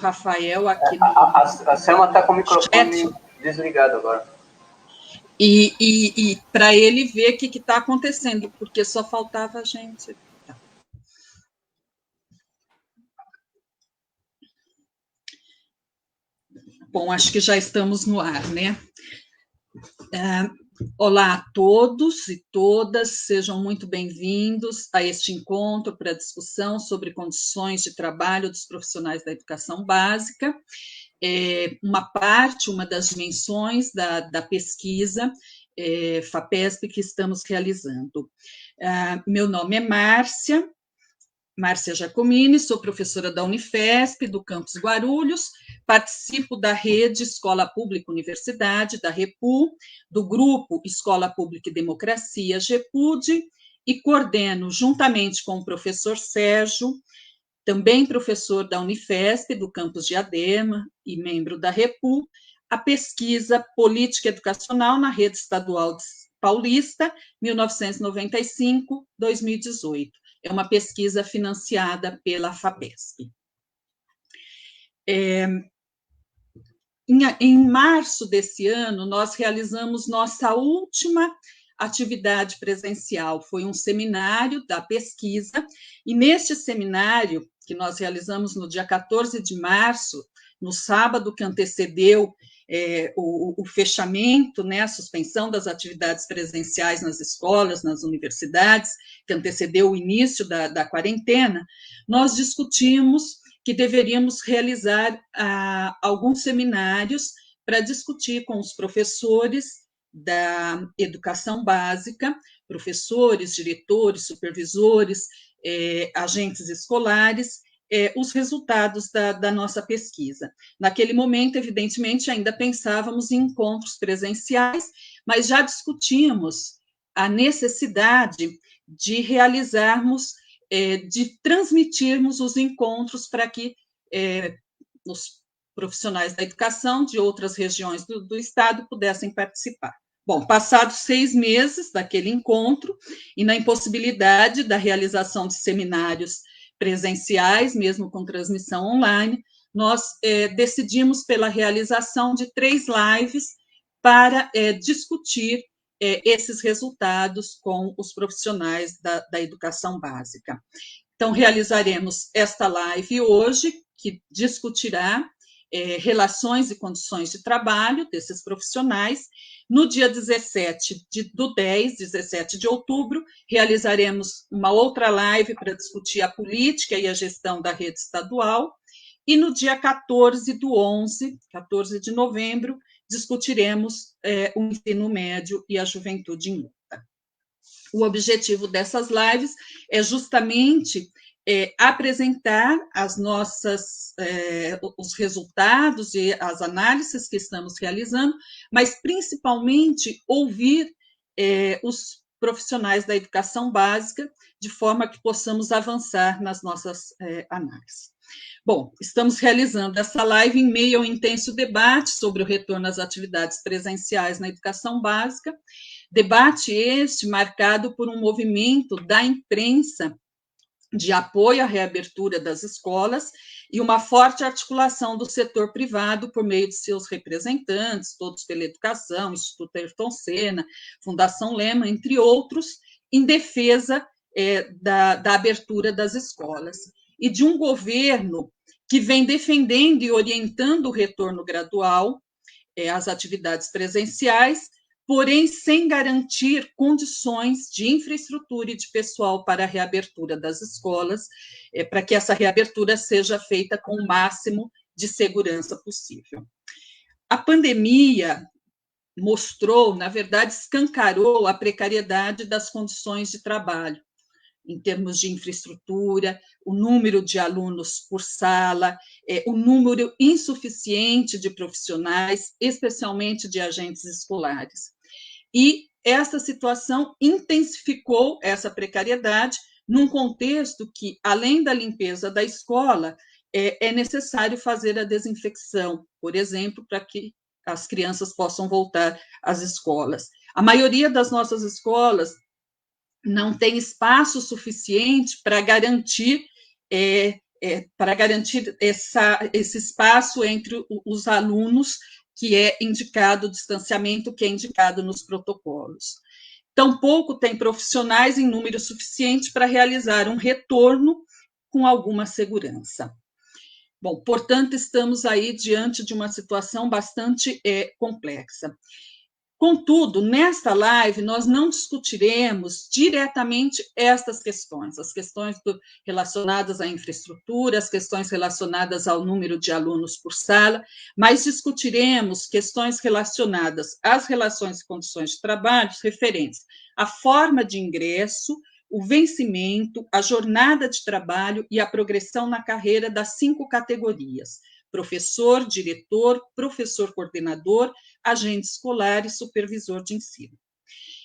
Rafael aqui no A Selma está com o microfone chat, desligado agora. e para ele ver o que está acontecendo, porque só faltava a gente. Tá. Bom, acho que já estamos no ar, né? Olá a todos e todas, sejam muito bem-vindos a este encontro para discussão sobre condições de trabalho dos profissionais da educação básica. Uma das dimensões da pesquisa FAPESP que estamos realizando. Meu nome é Márcia Giacomini, sou professora da Unifesp, do campus Guarulhos, participo da rede Escola Pública Universidade, da REPU, do grupo Escola Pública e Democracia, GEPUD, e coordeno, juntamente com o professor Sérgio, também professor da Unifesp, do campus Diadema e membro da REPU, a pesquisa Política Educacional na Rede Estadual Paulista, 1995-2018. É uma pesquisa financiada pela FAPESP. Em março desse ano, nós realizamos nossa última atividade presencial. Foi um seminário da pesquisa, e neste seminário, que nós realizamos no dia 14 de março, no sábado que antecedeu o fechamento, né, a suspensão das atividades presenciais nas escolas, nas universidades, que antecedeu o início da quarentena, nós discutimos que deveríamos realizar alguns seminários para discutir com os professores da educação básica, professores, diretores, supervisores, agentes escolares, os resultados da nossa pesquisa. Naquele momento, evidentemente, ainda pensávamos em encontros presenciais, mas já discutimos a necessidade de realizarmos, de transmitirmos os encontros para que os profissionais da educação de outras regiões do Estado pudessem participar. Bom, passados 6 meses daquele encontro, e na impossibilidade da realização de seminários presenciais, mesmo com transmissão online, nós decidimos pela realização de 3 lives para discutir esses resultados com os profissionais da educação básica. Então, realizaremos esta live hoje, que discutirá relações e condições de trabalho desses profissionais. No dia 17 de outubro, realizaremos uma outra live para discutir a política e a gestão da rede estadual, e no dia 14 de novembro, discutiremos o ensino médio e a juventude em luta. O objetivo dessas lives é justamente apresentar os resultados e as análises que estamos realizando, mas principalmente ouvir os profissionais da educação básica, de forma que possamos avançar nas nossas análises. Bom, estamos realizando essa live em meio ao intenso debate sobre o retorno às atividades presenciais na educação básica, debate este marcado por um movimento da imprensa de apoio à reabertura das escolas e uma forte articulação do setor privado por meio de seus representantes, Todos pela Educação, Instituto Ayrton Senna, Fundação Lema, entre outros, em defesa da abertura das escolas. E de um governo que vem defendendo e orientando o retorno gradual às atividades presenciais, porém sem garantir condições de infraestrutura e de pessoal para a reabertura das escolas, para que essa reabertura seja feita com o máximo de segurança possível. A pandemia mostrou, na verdade, escancarou a precariedade das condições de trabalho, em termos de infraestrutura, o número de alunos por sala, o número insuficiente de profissionais, especialmente de agentes escolares. E essa situação intensificou essa precariedade num contexto que, além da limpeza da escola, é necessário fazer a desinfecção, por exemplo, para que as crianças possam voltar às escolas. A maioria das nossas escolas não tem espaço suficiente para garantir para garantir esse espaço entre os alunos, que é indicado o distanciamento, que é indicado nos protocolos. Tampouco tem profissionais em número suficiente para realizar um retorno com alguma segurança. Bom, portanto, estamos aí diante de uma situação bastante complexa. Contudo, nesta live, nós não discutiremos diretamente estas questões, as questões relacionadas à infraestrutura, as questões relacionadas ao número de alunos por sala, mas discutiremos questões relacionadas às relações e condições de trabalho referentes à forma de ingresso, o vencimento, a jornada de trabalho e a progressão na carreira das 5 categorias: professor, diretor, professor coordenador, agente escolar e supervisor de ensino.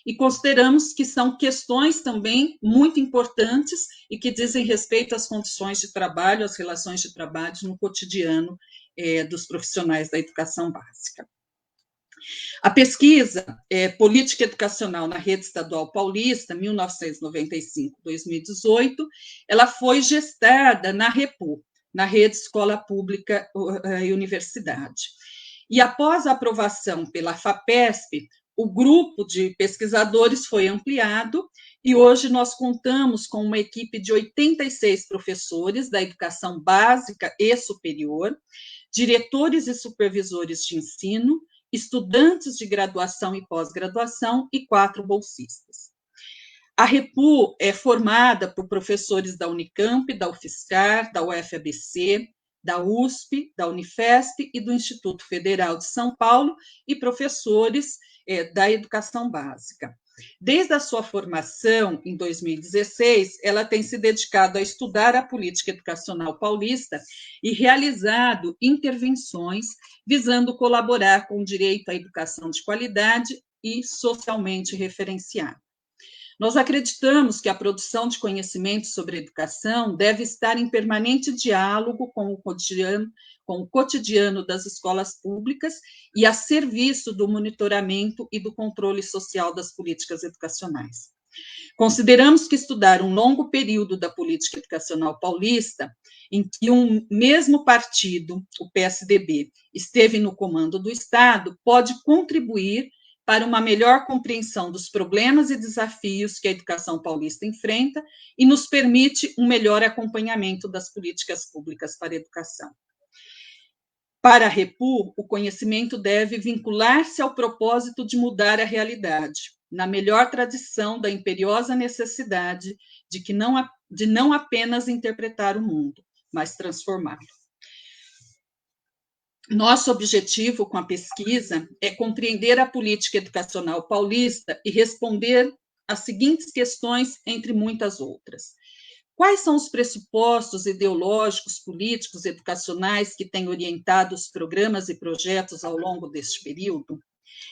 E consideramos que são questões também muito importantes e que dizem respeito às condições de trabalho, às relações de trabalho no cotidiano dos profissionais da educação básica. A pesquisa Política Educacional na Rede Estadual Paulista, 1995-2018, ela foi gestada na REPU, na Rede Escola Pública e Universidade. E após a aprovação pela FAPESP, o grupo de pesquisadores foi ampliado e hoje nós contamos com uma equipe de 86 professores da educação básica e superior, diretores e supervisores de ensino, estudantes de graduação e pós-graduação e 4 bolsistas. A REPU é formada por professores da Unicamp, da UFSCar, da UFABC, da USP, da Unifesp e do Instituto Federal de São Paulo e professores da educação básica. Desde a sua formação, em 2016, ela tem se dedicado a estudar a política educacional paulista e realizado intervenções visando colaborar com o direito à educação de qualidade e socialmente referenciada. Nós acreditamos que a produção de conhecimento sobre educação deve estar em permanente diálogo com o cotidiano das escolas públicas e a serviço do monitoramento e do controle social das políticas educacionais. Consideramos que estudar um longo período da política educacional paulista, em que um mesmo partido, o PSDB, esteve no comando do Estado, pode contribuir para uma melhor compreensão dos problemas e desafios que a educação paulista enfrenta e nos permite um melhor acompanhamento das políticas públicas para a educação. Para a REPU, o conhecimento deve vincular-se ao propósito de mudar a realidade, na melhor tradição da imperiosa necessidade de não apenas interpretar o mundo, mas transformá-lo. Nosso objetivo com a pesquisa é compreender a política educacional paulista e responder às seguintes questões, entre muitas outras. Quais são os pressupostos ideológicos, políticos, educacionais que têm orientado os programas e projetos ao longo deste período?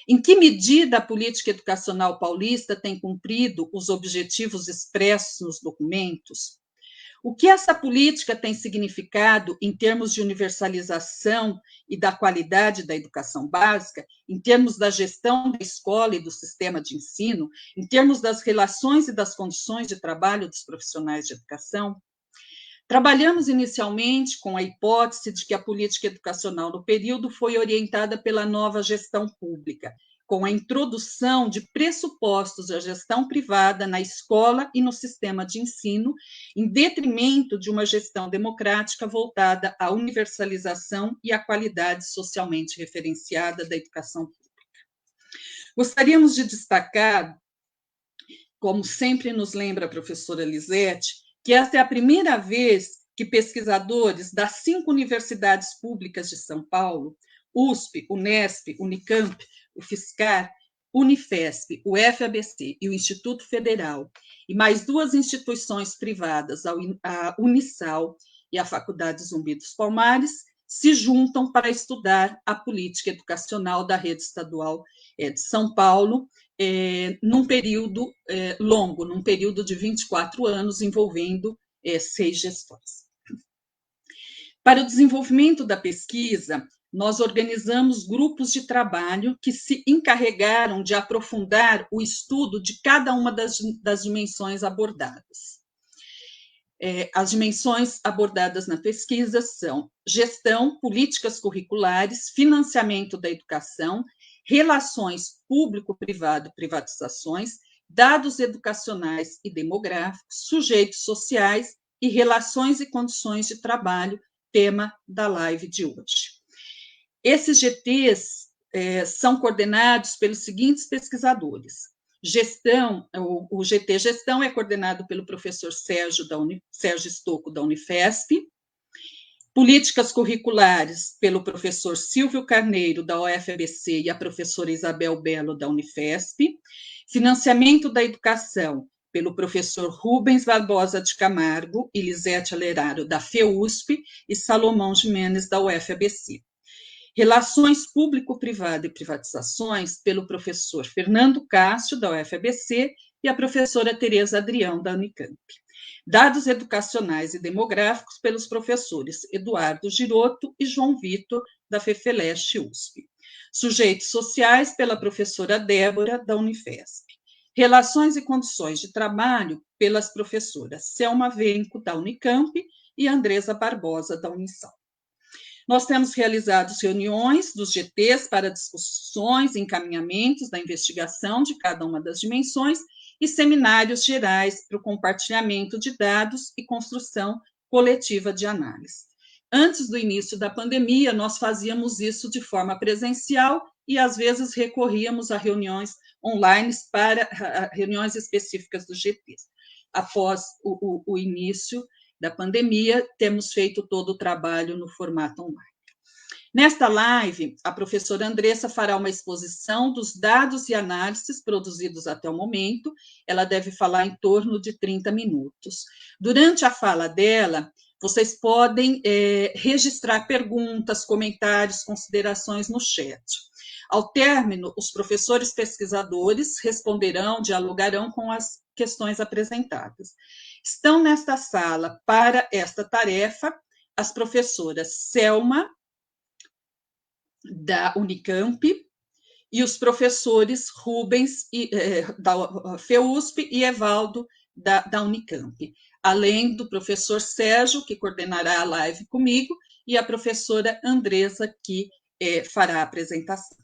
Em que medida a política educacional paulista tem cumprido os objetivos expressos nos documentos? O que essa política tem significado em termos de universalização e da qualidade da educação básica, em termos da gestão da escola e do sistema de ensino, em termos das relações e das condições de trabalho dos profissionais de educação? Trabalhamos inicialmente com a hipótese de que a política educacional no período foi orientada pela nova gestão pública, com a introdução de pressupostos da gestão privada na escola e no sistema de ensino, em detrimento de uma gestão democrática voltada à universalização e à qualidade socialmente referenciada da educação pública. Gostaríamos de destacar, como sempre nos lembra a professora Lisete, que esta é a primeira vez que pesquisadores das 5 universidades públicas de São Paulo, USP, Unesp, Unicamp, UFSCar, Unifesp, o UFABC e o Instituto Federal, e mais 2 instituições privadas, a Unisal e a Faculdade Zumbi dos Palmares, se juntam para estudar a política educacional da rede estadual de São Paulo, num período longo, num período de 24 anos, envolvendo 6 gestões. Para o desenvolvimento da pesquisa, nós organizamos grupos de trabalho que se encarregaram de aprofundar o estudo de cada uma das dimensões abordadas. As dimensões abordadas na pesquisa são gestão, políticas curriculares, financiamento da educação, relações público-privado, privatizações, dados educacionais e demográficos, sujeitos sociais e relações e condições de trabalho, tema da live de hoje. Esses GTs são coordenados pelos seguintes pesquisadores. Gestão, o GT Gestão é coordenado pelo professor Sérgio Stocco, da Unifesp. Políticas curriculares, pelo professor Silvio Carneiro, da UFABC, e a professora Isabel Belo, da Unifesp. Financiamento da educação, pelo professor Rubens Barbosa de Camargo e Lisete Aleraro, da FEUSP, e Salomão Gimenez, da UFABC. Relações público-privado e privatizações, pelo professor Fernando Cássio, da UFABC, e a professora Tereza Adrião, da Unicamp. Dados educacionais e demográficos, pelos professores Eduardo Giroto e João Vitor, da FEFELESTE USP. Sujeitos sociais, pela professora Débora, da Unifesp. Relações e condições de trabalho, pelas professoras Selma Venco, da Unicamp, e Andresa Barbosa, da Unisal. Nós temos realizado reuniões dos GTs para discussões e encaminhamentos da investigação de cada uma das dimensões e seminários gerais para o compartilhamento de dados e construção coletiva de análise. Antes do início da pandemia, nós fazíamos isso de forma presencial e, às vezes, recorríamos a reuniões online para reuniões específicas dos GTs. Após o início da pandemia, temos feito todo o trabalho no formato online. Nesta live, a professora Andressa fará uma exposição dos dados e análises produzidos até o momento. Ela deve falar em torno de 30 minutos. Durante a fala dela, vocês podem registrar perguntas, comentários, considerações no chat. Ao término, os professores pesquisadores responderão, dialogarão com as questões apresentadas. Estão nesta sala para esta tarefa as professoras Selma, da Unicamp, e os professores Rubens, da FEUSP, e Evaldo, da Unicamp, além do professor Sérgio, que coordenará a live comigo, e a professora Andresa, que fará a apresentação.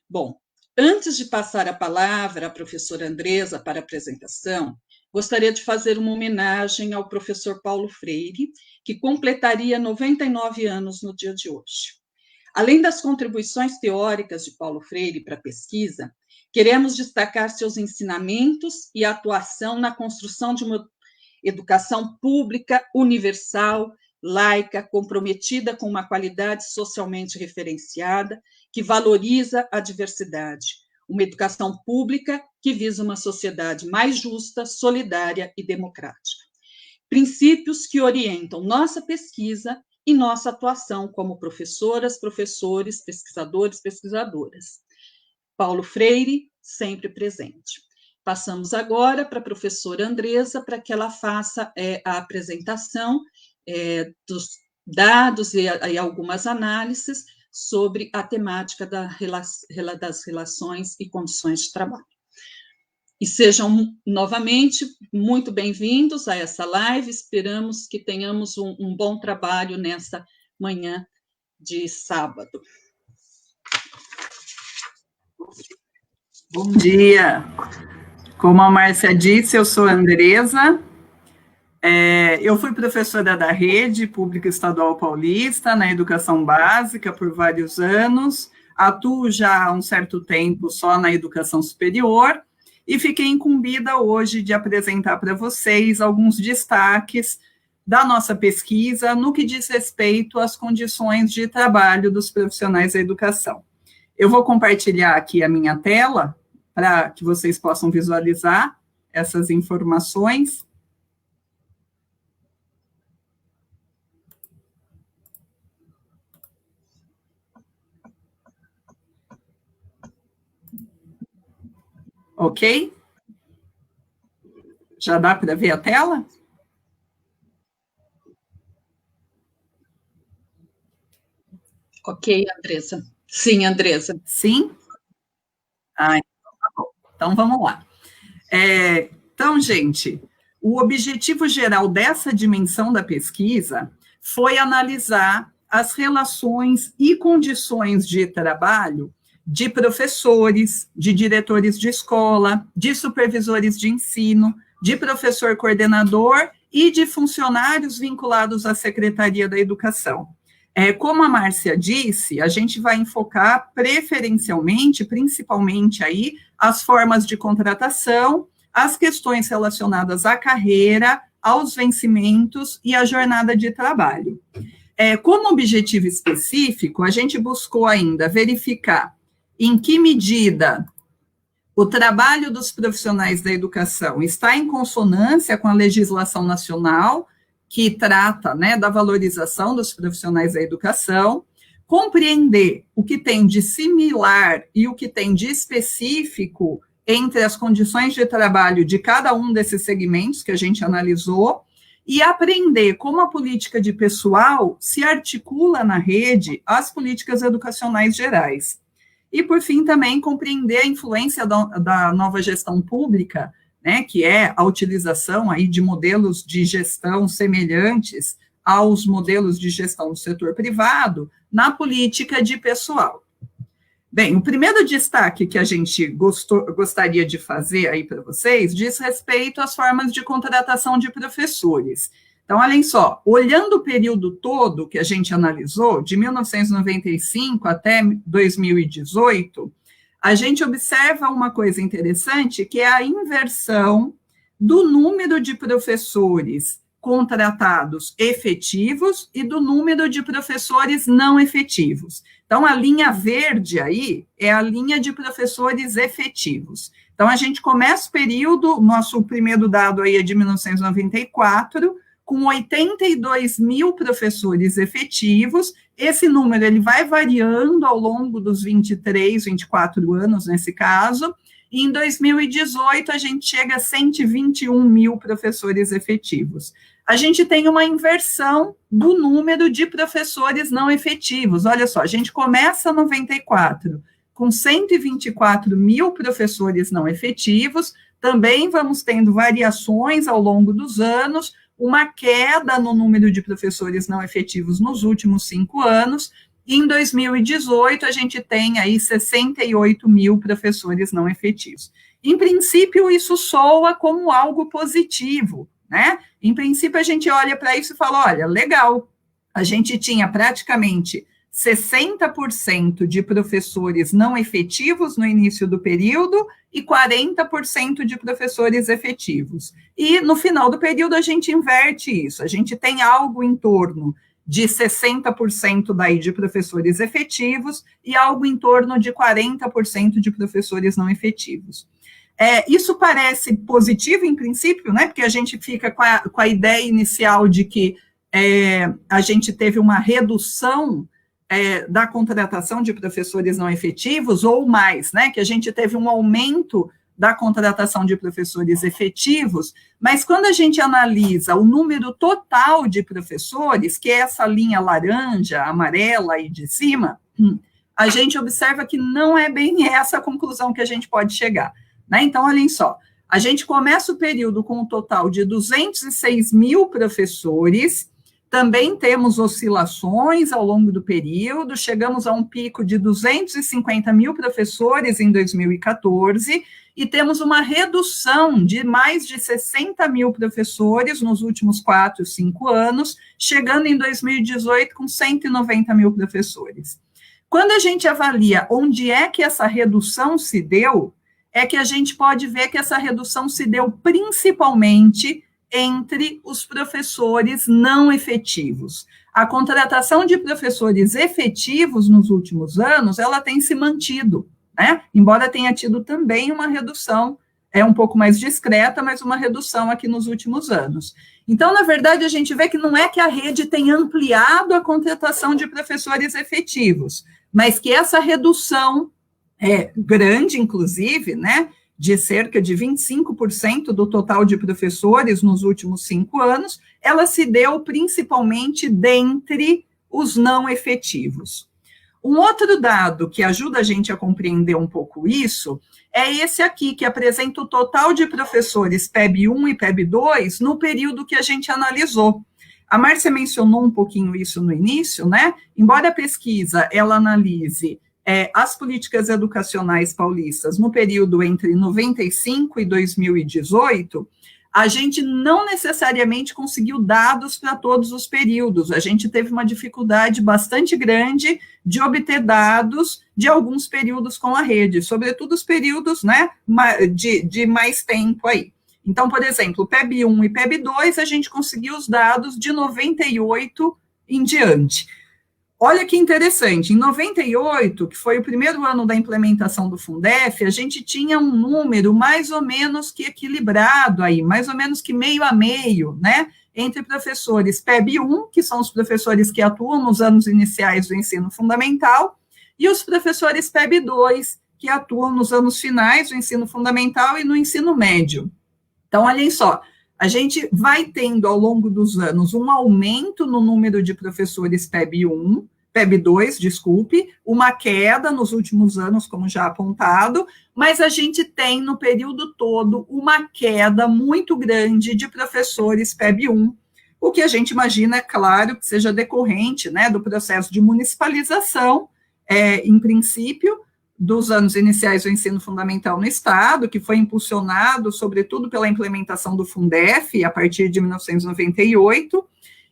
Bom, antes de passar a palavra à professora Andresa para a apresentação, gostaria de fazer uma homenagem ao professor Paulo Freire, que completaria 99 anos no dia de hoje. Além das contribuições teóricas de Paulo Freire para a pesquisa, queremos destacar seus ensinamentos e atuação na construção de uma educação pública, universal, laica, comprometida com uma qualidade socialmente referenciada, que valoriza a diversidade. Uma educação pública que visa uma sociedade mais justa, solidária e democrática. Princípios que orientam nossa pesquisa e nossa atuação como professoras, professores, pesquisadores, pesquisadoras. Paulo Freire, sempre presente. Passamos agora para a professora Andresa, para que ela faça a apresentação dos dados e algumas análises sobre a temática das relações e condições de trabalho. E sejam novamente muito bem-vindos a essa live. Esperamos que tenhamos um bom trabalho nessa manhã de sábado. Bom dia. Como a Márcia disse, eu sou a Andresa. Eu fui professora da Rede Pública Estadual Paulista, na educação básica, por vários anos. Atuo já há um certo tempo só na educação superior, e fiquei incumbida hoje de apresentar para vocês alguns destaques da nossa pesquisa no que diz respeito às condições de trabalho dos profissionais da educação. Eu vou compartilhar aqui a minha tela para que vocês possam visualizar essas informações. Ok? Já dá para ver a tela? Ok, Andresa. Sim, Andresa. Sim? Então tá bom. Então, vamos lá. Então, gente, o objetivo geral dessa dimensão da pesquisa foi analisar as relações e condições de trabalho de professores, de diretores de escola, de supervisores de ensino, de professor coordenador e de funcionários vinculados à Secretaria da Educação. Como a Márcia disse, a gente vai enfocar preferencialmente, principalmente aí, as formas de contratação, as questões relacionadas à carreira, aos vencimentos e à jornada de trabalho. Como objetivo específico, a gente buscou ainda verificar em que medida o trabalho dos profissionais da educação está em consonância com a legislação nacional, que trata, né, da valorização dos profissionais da educação, compreender o que tem de similar e o que tem de específico entre as condições de trabalho de cada um desses segmentos que a gente analisou, e aprender como a política de pessoal se articula na rede às políticas educacionais gerais. E, por fim, também compreender a influência da nova gestão pública, né, que é a utilização aí de modelos de gestão semelhantes aos modelos de gestão do setor privado na política de pessoal. Bem, o primeiro destaque que a gente gostaria de fazer aí para vocês diz respeito às formas de contratação de professores. Então, olhem só, olhando o período todo que a gente analisou, de 1995 até 2018, a gente observa uma coisa interessante, que é a inversão do número de professores contratados efetivos e do número de professores não efetivos. Então, a linha verde aí é a linha de professores efetivos. Então, a gente começa o período, nosso primeiro dado aí é de 1994, com 82 mil professores efetivos. Esse número ele vai variando ao longo dos 23, 24 anos, nesse caso, e em 2018 a gente chega a 121 mil professores efetivos. A gente tem uma inversão do número de professores não efetivos. Olha só, a gente começa em 94 com 124 mil professores não efetivos, também vamos tendo variações ao longo dos anos, uma queda no número de professores não efetivos nos últimos 5 anos, e em 2018 a gente tem aí 68 mil professores não efetivos. Em princípio, isso soa como algo positivo, né? Em princípio, a gente olha para isso e fala, olha, legal, a gente tinha praticamente 60% de professores não efetivos no início do período e 40% de professores efetivos. E no final do período a gente inverte isso, a gente tem algo em torno de 60% daí de professores efetivos e algo em torno de 40% de professores não efetivos. Isso parece positivo em princípio, né, porque a gente fica com a ideia inicial de que a gente teve uma redução da contratação de professores não efetivos, ou mais, né, que a gente teve um aumento da contratação de professores efetivos, mas quando a gente analisa o número total de professores, que é essa linha laranja, amarela aí de cima, a gente observa que não é bem essa a conclusão que a gente pode chegar, né? Então, olhem só, a gente começa o período com um total de 206 mil professores, também temos oscilações ao longo do período, chegamos a um pico de 250 mil professores em 2014, e temos uma redução de mais de 60 mil professores nos últimos 4, 5 anos, chegando em 2018 com 190 mil professores. Quando a gente avalia onde é que essa redução se deu, é que a gente pode ver que essa redução se deu principalmente entre os professores não efetivos. A contratação de professores efetivos nos últimos anos, ela tem se mantido, né? Embora tenha tido também uma redução, um pouco mais discreta, mas uma redução aqui nos últimos anos. Então, na verdade, a gente vê que não é que a rede tenha ampliado a contratação de professores efetivos, mas que essa redução é grande, inclusive, né, de cerca de 25% do total de professores nos últimos 5 anos, ela se deu principalmente dentre os não efetivos. Um outro dado que ajuda a gente a compreender um pouco isso é esse aqui, que apresenta o total de professores PEB1 e PEB2 no período que a gente analisou. A Márcia mencionou um pouquinho isso no início, né? Embora a pesquisa ela analise as políticas educacionais paulistas no período entre 95 e 2018, a gente não necessariamente conseguiu dados para todos os períodos. A gente teve uma dificuldade bastante grande de obter dados de alguns períodos com a rede, sobretudo os períodos, né, de mais tempo aí. Então, por exemplo, PEB1 e PEB2, a gente conseguiu os dados de 98 em diante. Olha que interessante, em 98, que foi o primeiro ano da implementação do Fundef, a gente tinha um número mais ou menos que equilibrado aí, mais ou menos que meio a meio, né, entre professores PEB1, que são os professores que atuam nos anos iniciais do ensino fundamental, e os professores PEB2, que atuam nos anos finais do ensino fundamental e no ensino médio. Então, olhem só, a gente vai tendo ao longo dos anos um aumento no número de professores PEB2, desculpe, uma queda nos últimos anos, como já apontado, mas a gente tem no período todo uma queda muito grande de professores PEB1, o que a gente imagina, é claro, que seja decorrente, né, do processo de municipalização, em princípio, dos anos iniciais do ensino fundamental no Estado, que foi impulsionado, sobretudo, pela implementação do Fundef, a partir de 1998,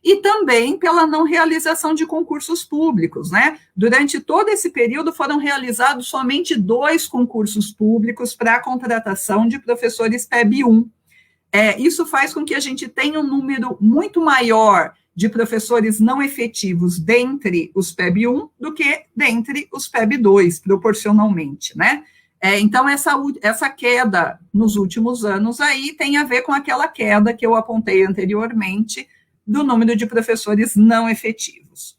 e também pela não realização de concursos públicos, né? Durante todo esse período foram realizados somente 2 concursos públicos para a contratação de professores PEB1. Isso faz com que a gente tenha um número muito maior de professores não efetivos dentre os PEB1 do que dentre os PEB2, proporcionalmente, né? Então, essa queda nos últimos anos aí tem a ver com aquela queda que eu apontei anteriormente do número de professores não efetivos.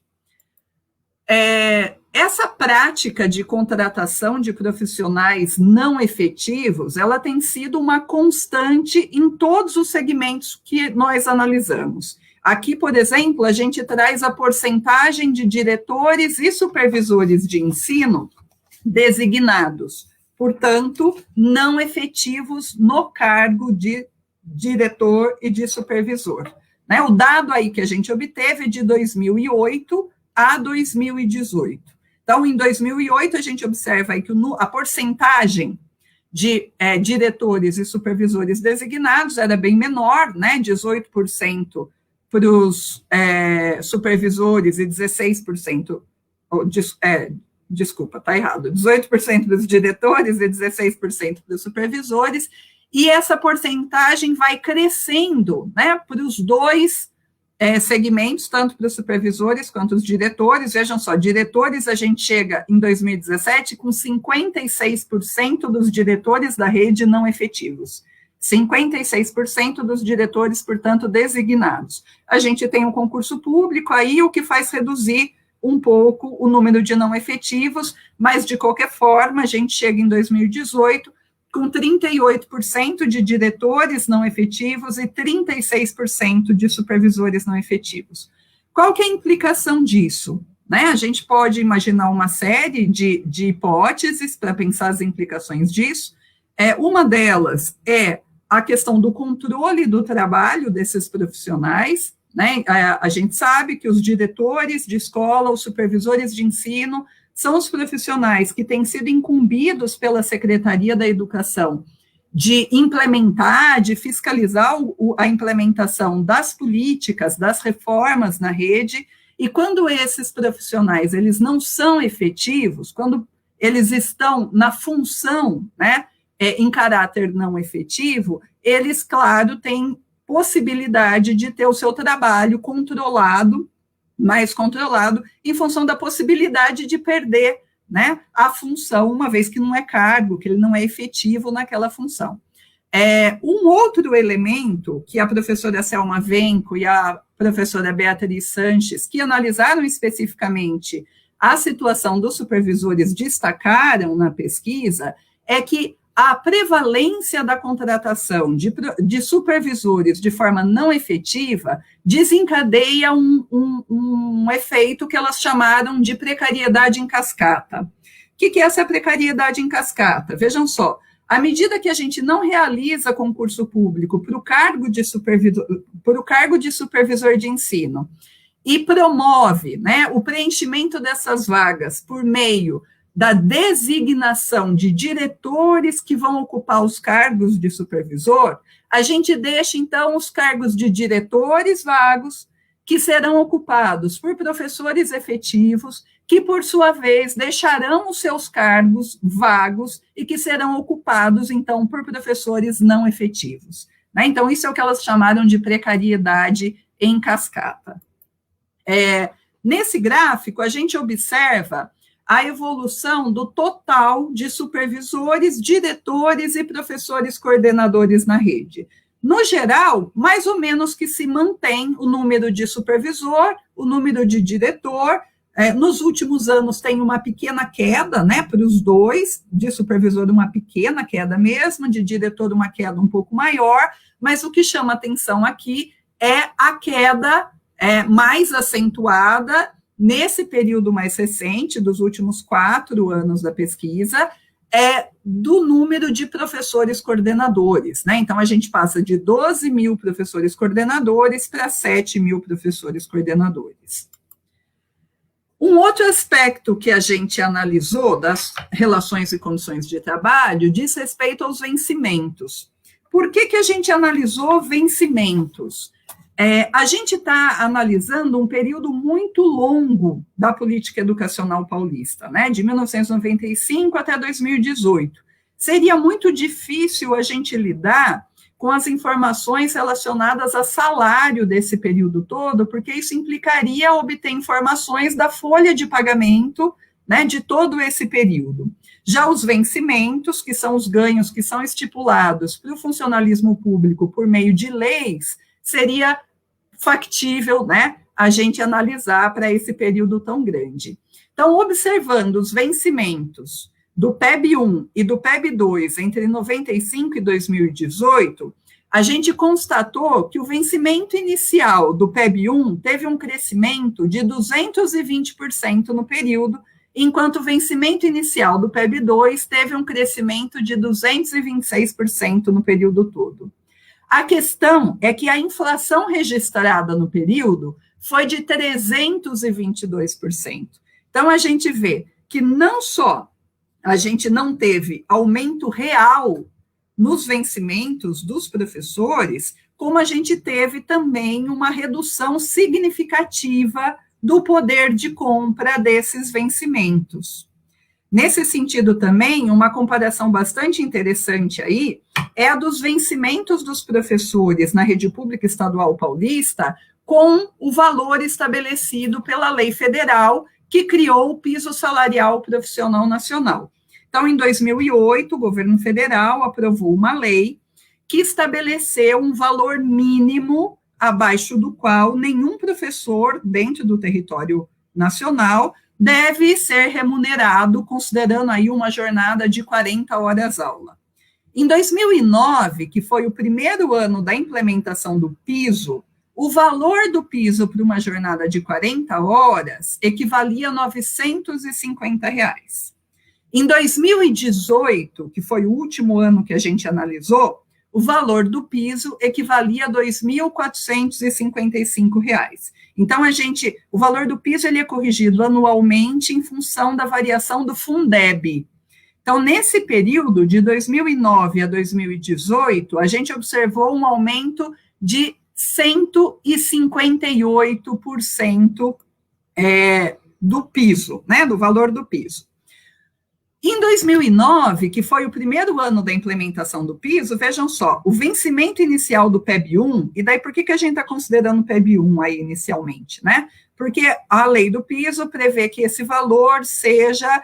Essa prática de contratação de profissionais não efetivos, ela tem sido uma constante em todos os segmentos que nós analisamos. Aqui, por exemplo, a gente traz a porcentagem de diretores e supervisores de ensino designados, portanto, não efetivos no cargo de diretor e de supervisor. Né? O dado aí que a gente obteve é de 2008 a 2018. Então, em 2008, a gente observa aí que a porcentagem de diretores e supervisores designados era bem menor, né? 18% para os supervisores e 16%, desculpa, está errado, 18% dos diretores e 16% dos supervisores, e essa porcentagem vai crescendo, né, para os 2 segmentos, tanto para os supervisores quanto os diretores. Vejam só, diretores, a gente chega em 2017 com 56% dos diretores da rede não efetivos. 56% dos diretores, portanto, designados. A gente tem um concurso público aí, o que faz reduzir um pouco o número de não efetivos, mas, de qualquer forma, a gente chega em 2018 com 38% de diretores não efetivos e 36% de supervisores não efetivos. Qual que é a implicação disso? Né? A gente pode imaginar uma série de hipóteses para pensar as implicações disso. Uma delas é a questão do controle do trabalho desses profissionais, né? A gente sabe que os diretores de escola, os supervisores de ensino, são os profissionais que têm sido incumbidos pela Secretaria da Educação de implementar, de fiscalizar a implementação das políticas, das reformas na rede, e quando esses profissionais, eles não são efetivos, quando eles estão na função, né, em caráter não efetivo, eles, claro, têm possibilidade de ter o seu trabalho controlado, mais controlado, em função da possibilidade de perder, né, a função, uma vez que não é cargo, que ele não é efetivo naquela função. Um outro elemento que a professora Selma Venco e a professora Beatriz Sanches, que analisaram especificamente a situação dos supervisores, destacaram na pesquisa, é que a prevalência da contratação de supervisores de forma não efetiva desencadeia um efeito que elas chamaram de precariedade em cascata. O que é essa precariedade em cascata? Vejam só, à medida que a gente não realiza concurso público para o cargo de supervisor de ensino e promove, né, o preenchimento dessas vagas por meio da designação de diretores que vão ocupar os cargos de supervisor, a gente deixa, então, os cargos de diretores vagos, que serão ocupados por professores efetivos, que, por sua vez, deixarão os seus cargos vagos e que serão ocupados, então, por professores não efetivos. Né? Então, isso é o que elas chamaram de precariedade em cascata. Nesse gráfico, a gente observa a evolução do total de supervisores, diretores e professores coordenadores na rede. No geral, mais ou menos que se mantém o número de supervisor, o número de diretor. Nos últimos anos tem uma pequena queda, né, para os dois, de supervisor uma pequena queda mesmo, de diretor uma queda um pouco maior, mas o que chama atenção aqui é a queda mais acentuada nesse período mais recente, dos últimos 4 anos da pesquisa, do número de professores coordenadores, né? Então, a gente passa de 12 mil professores coordenadores para 7 mil professores coordenadores. Um outro aspecto que a gente analisou das relações e condições de trabalho diz respeito aos vencimentos. Por que a gente analisou vencimentos? A gente está analisando um período muito longo da política educacional paulista, né, de 1995 até 2018. Seria muito difícil a gente lidar com as informações relacionadas a salário desse período todo, porque isso implicaria obter informações da folha de pagamento, né, de todo esse período. Já os vencimentos, que são os ganhos que são estipulados para o funcionalismo público por meio de leis, seria factível, né, a gente analisar para esse período tão grande. Então, observando os vencimentos do PEB-1 e do PEB-2 entre 95 e 2018, a gente constatou que o vencimento inicial do PEB-1 teve um crescimento de 220% no período, enquanto o vencimento inicial do PEB-2 teve um crescimento de 226% no período todo. A questão é que a inflação registrada no período foi de 322%. Então, a gente vê que não só a gente não teve aumento real nos vencimentos dos professores, como a gente teve também uma redução significativa do poder de compra desses vencimentos. Nesse sentido também, uma comparação bastante interessante aí é a dos vencimentos dos professores na rede pública estadual paulista com o valor estabelecido pela lei federal que criou o piso salarial profissional nacional. Então, em 2008, o governo federal aprovou uma lei que estabeleceu um valor mínimo abaixo do qual nenhum professor dentro do território nacional deve ser remunerado, considerando aí uma jornada de 40 horas aula. Em 2009, que foi o primeiro ano da implementação do piso, o valor do piso para uma jornada de 40 horas equivalia a R$ 950. Em 2018, que foi o último ano que a gente analisou, o valor do piso equivalia a R$ 2.455. Então, o valor do piso ele é corrigido anualmente em função da variação do Fundeb. Então, nesse período, de 2009 a 2018, a gente observou um aumento de 158% do piso, né, do valor do piso. Em 2009, que foi o primeiro ano da implementação do piso, vejam só, o vencimento inicial do PEB-1, e daí por que a gente está considerando o PEB-1 aí inicialmente, né? Porque a lei do piso prevê que esse valor seja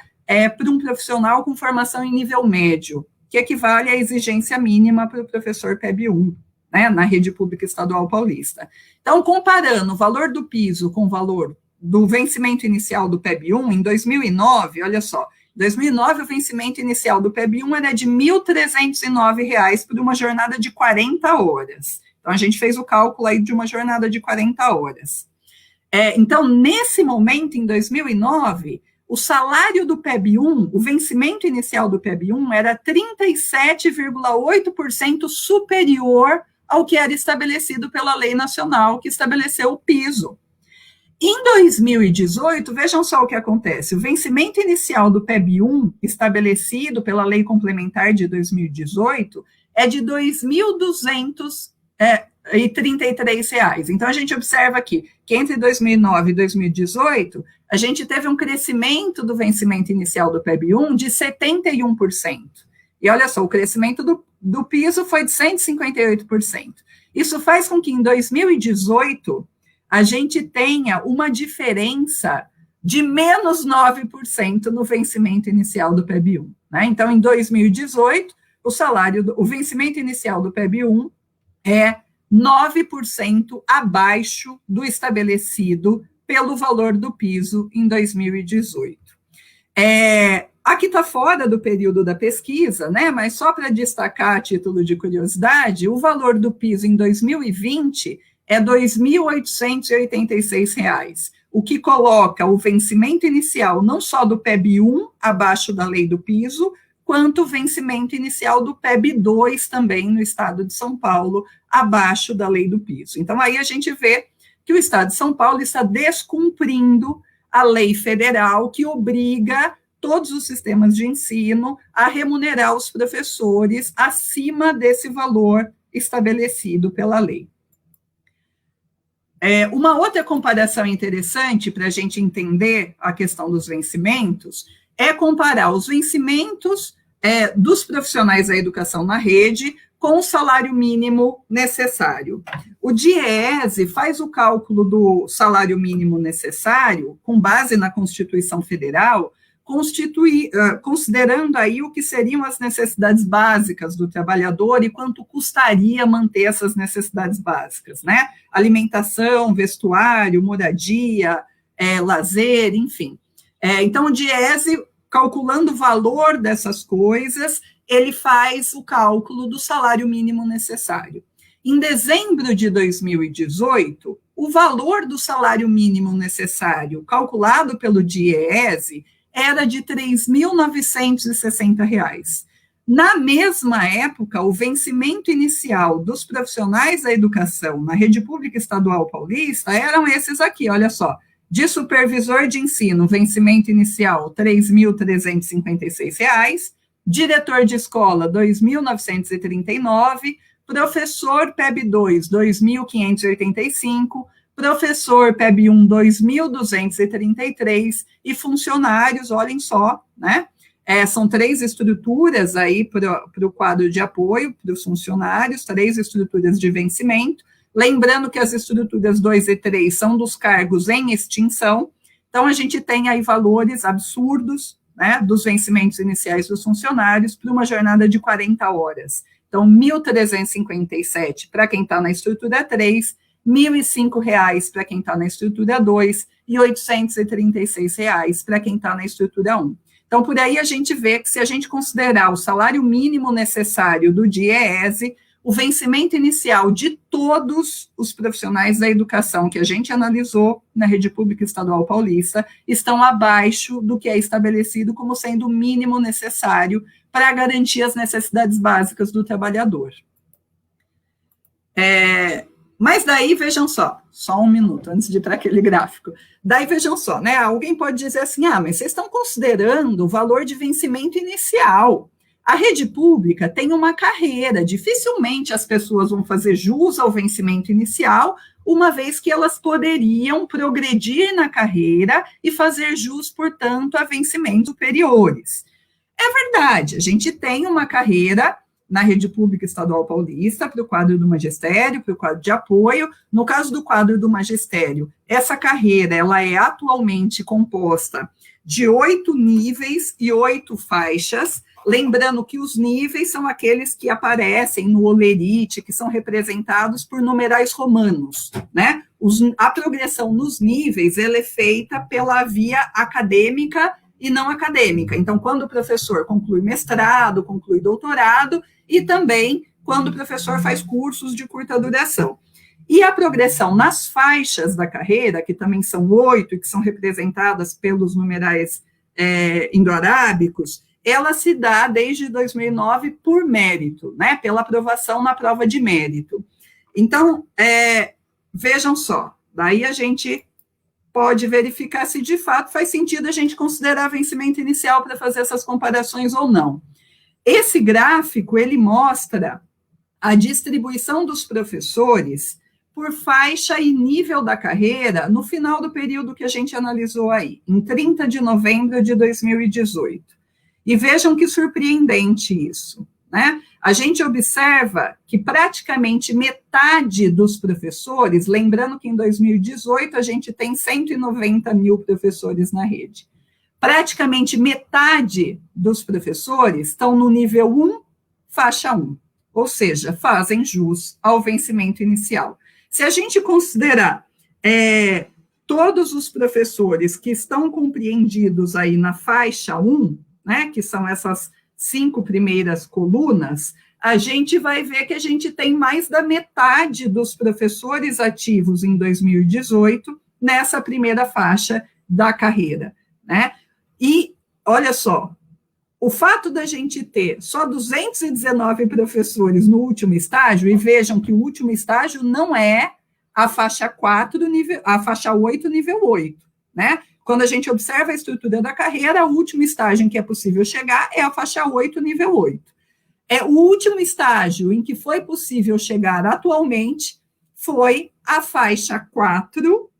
para um profissional com formação em nível médio, que equivale à exigência mínima para o professor PEB-1, né, na rede pública estadual paulista. Então, comparando o valor do piso com o valor do vencimento inicial do PEB-1, em 2009, olha só, 2009, o vencimento inicial do PEB1 era de R$ 1.309 por uma jornada de 40 horas. Então, a gente fez o cálculo aí de uma jornada de 40 horas. Então, nesse momento, em 2009, o salário do PEB1, o vencimento inicial do PEB1 era 37,8% superior ao que era estabelecido pela lei nacional, que estabeleceu o piso. Em 2018, vejam só o que acontece, o vencimento inicial do PEB1, estabelecido pela lei complementar de 2018, é de R$ 2.233. Então, a gente observa aqui que entre 2009 e 2018, a gente teve um crescimento do vencimento inicial do PEB1 de 71%. E olha só, o crescimento do piso foi de 158%. Isso faz com que em 2018 a gente tenha uma diferença de menos 9% no vencimento inicial do PEB1. Né? Então, em 2018, o vencimento inicial do PEB1 é 9% abaixo do estabelecido pelo valor do piso em 2018. Aqui está fora do período da pesquisa, né? Mas só para destacar a título de curiosidade, o valor do piso em 2020 é R$ 2.886, o que coloca o vencimento inicial não só do PEB1 abaixo da lei do piso, quanto o vencimento inicial do PEB2 também no estado de São Paulo, abaixo da lei do piso. Então, aí a gente vê que o estado de São Paulo está descumprindo a lei federal que obriga todos os sistemas de ensino a remunerar os professores acima desse valor estabelecido pela lei. Uma outra comparação interessante para a gente entender a questão dos vencimentos é comparar os vencimentos dos profissionais da educação na rede com o salário mínimo necessário. O DIEESE faz o cálculo do salário mínimo necessário com base na Constituição Federal, considerando aí o que seriam as necessidades básicas do trabalhador e quanto custaria manter essas necessidades básicas, né? Alimentação, vestuário, moradia, lazer, enfim. Então, o DIEESE, calculando o valor dessas coisas, ele faz o cálculo do salário mínimo necessário. Em dezembro de 2018, o valor do salário mínimo necessário, calculado pelo DIEESE, era de R$ 3.960. Na mesma época, o vencimento inicial dos profissionais da educação na rede pública estadual paulista eram esses aqui, olha só. De supervisor de ensino, vencimento inicial R$ 3.356, diretor de escola R$ 2.939, professor PEB2 R$ 2.585, professor PEB1 R$ 2.233 e funcionários, olhem só, né? São 3 estruturas aí para o quadro de apoio para os funcionários, 3 estruturas de vencimento. Lembrando que as estruturas 2 e 3 são dos cargos em extinção, então a gente tem aí valores absurdos, né, dos vencimentos iniciais dos funcionários para uma jornada de 40 horas. Então, R$ 1.357 para quem está na estrutura 3, R$ 1.005 para quem está na estrutura 2 e R$ 836 para quem está na estrutura 1. Então, por aí a gente vê que se a gente considerar o salário mínimo necessário do DIEESE, o vencimento inicial de todos os profissionais da educação que a gente analisou na rede pública estadual paulista estão abaixo do que é estabelecido como sendo o mínimo necessário para garantir as necessidades básicas do trabalhador. Mas daí, vejam só um minuto antes de ir para aquele gráfico. Daí, vejam só, né? Alguém pode dizer assim, mas vocês estão considerando o valor de vencimento inicial. A rede pública tem uma carreira, dificilmente as pessoas vão fazer jus ao vencimento inicial, uma vez que elas poderiam progredir na carreira e fazer jus, portanto, a vencimentos superiores. É verdade, a gente tem uma carreira na rede pública estadual paulista para o quadro do magistério, para o quadro de apoio. No caso do quadro do magistério, essa carreira ela é atualmente composta de 8 níveis e 8 faixas, lembrando que os níveis são aqueles que aparecem no holerite, que são representados por numerais romanos, né? A progressão nos níveis ela é feita pela via acadêmica e não acadêmica. Então, quando o professor conclui mestrado, conclui doutorado, e também quando o professor faz cursos de curta duração. E a progressão nas faixas da carreira, que também são 8, e que são representadas pelos numerais indo-arábicos, ela se dá desde 2009 por mérito, né, pela aprovação na prova de mérito. Então, vejam só, daí a gente pode verificar se de fato faz sentido a gente considerar vencimento inicial para fazer essas comparações ou não. Esse gráfico, ele mostra a distribuição dos professores por faixa e nível da carreira no final do período que a gente analisou aí, em 30 de novembro de 2018. E vejam que surpreendente isso, né? A gente observa que praticamente metade dos professores, lembrando que em 2018 a gente tem 190 mil professores na rede, praticamente metade dos professores estão no nível 1, faixa 1, ou seja, fazem jus ao vencimento inicial. Se a gente considerar todos os professores que estão compreendidos aí na faixa 1, né, que são essas 5 primeiras colunas, a gente vai ver que a gente tem mais da metade dos professores ativos em 2018 nessa primeira faixa da carreira, né? E, olha só, o fato da gente ter só 219 professores no último estágio, e vejam que o último estágio não é a faixa 4, a faixa 8, nível 8, né? Quando a gente observa a estrutura da carreira, o último estágio em que é possível chegar é a faixa 8, nível 8. O último estágio em que foi possível chegar atualmente foi a faixa 4,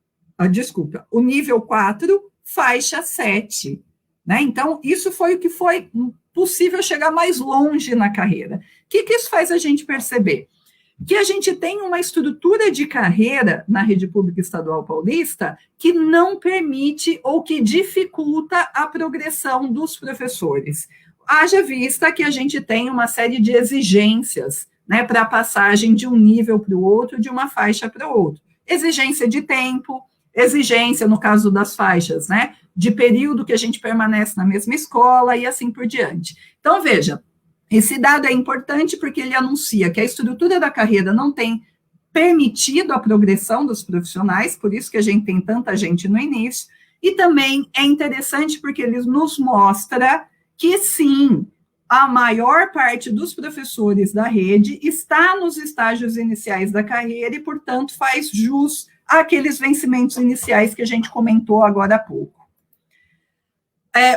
o nível 4, faixa 7. Né? Então, isso foi o que foi possível chegar mais longe na carreira. O que isso faz a gente perceber? Que a gente tem uma estrutura de carreira na rede pública estadual paulista que não permite ou que dificulta a progressão dos professores. Haja vista que a gente tem uma série de exigências, né, para a passagem de um nível para o outro, de uma faixa para o outro. Exigência de tempo, exigência, no caso das faixas, né, de período que a gente permanece na mesma escola e assim por diante. Então, veja, esse dado é importante porque ele anuncia que a estrutura da carreira não tem permitido a progressão dos profissionais, por isso que a gente tem tanta gente no início, e também é interessante porque ele nos mostra que, sim, a maior parte dos professores da rede está nos estágios iniciais da carreira e, portanto, faz jus àqueles vencimentos iniciais que a gente comentou agora há pouco.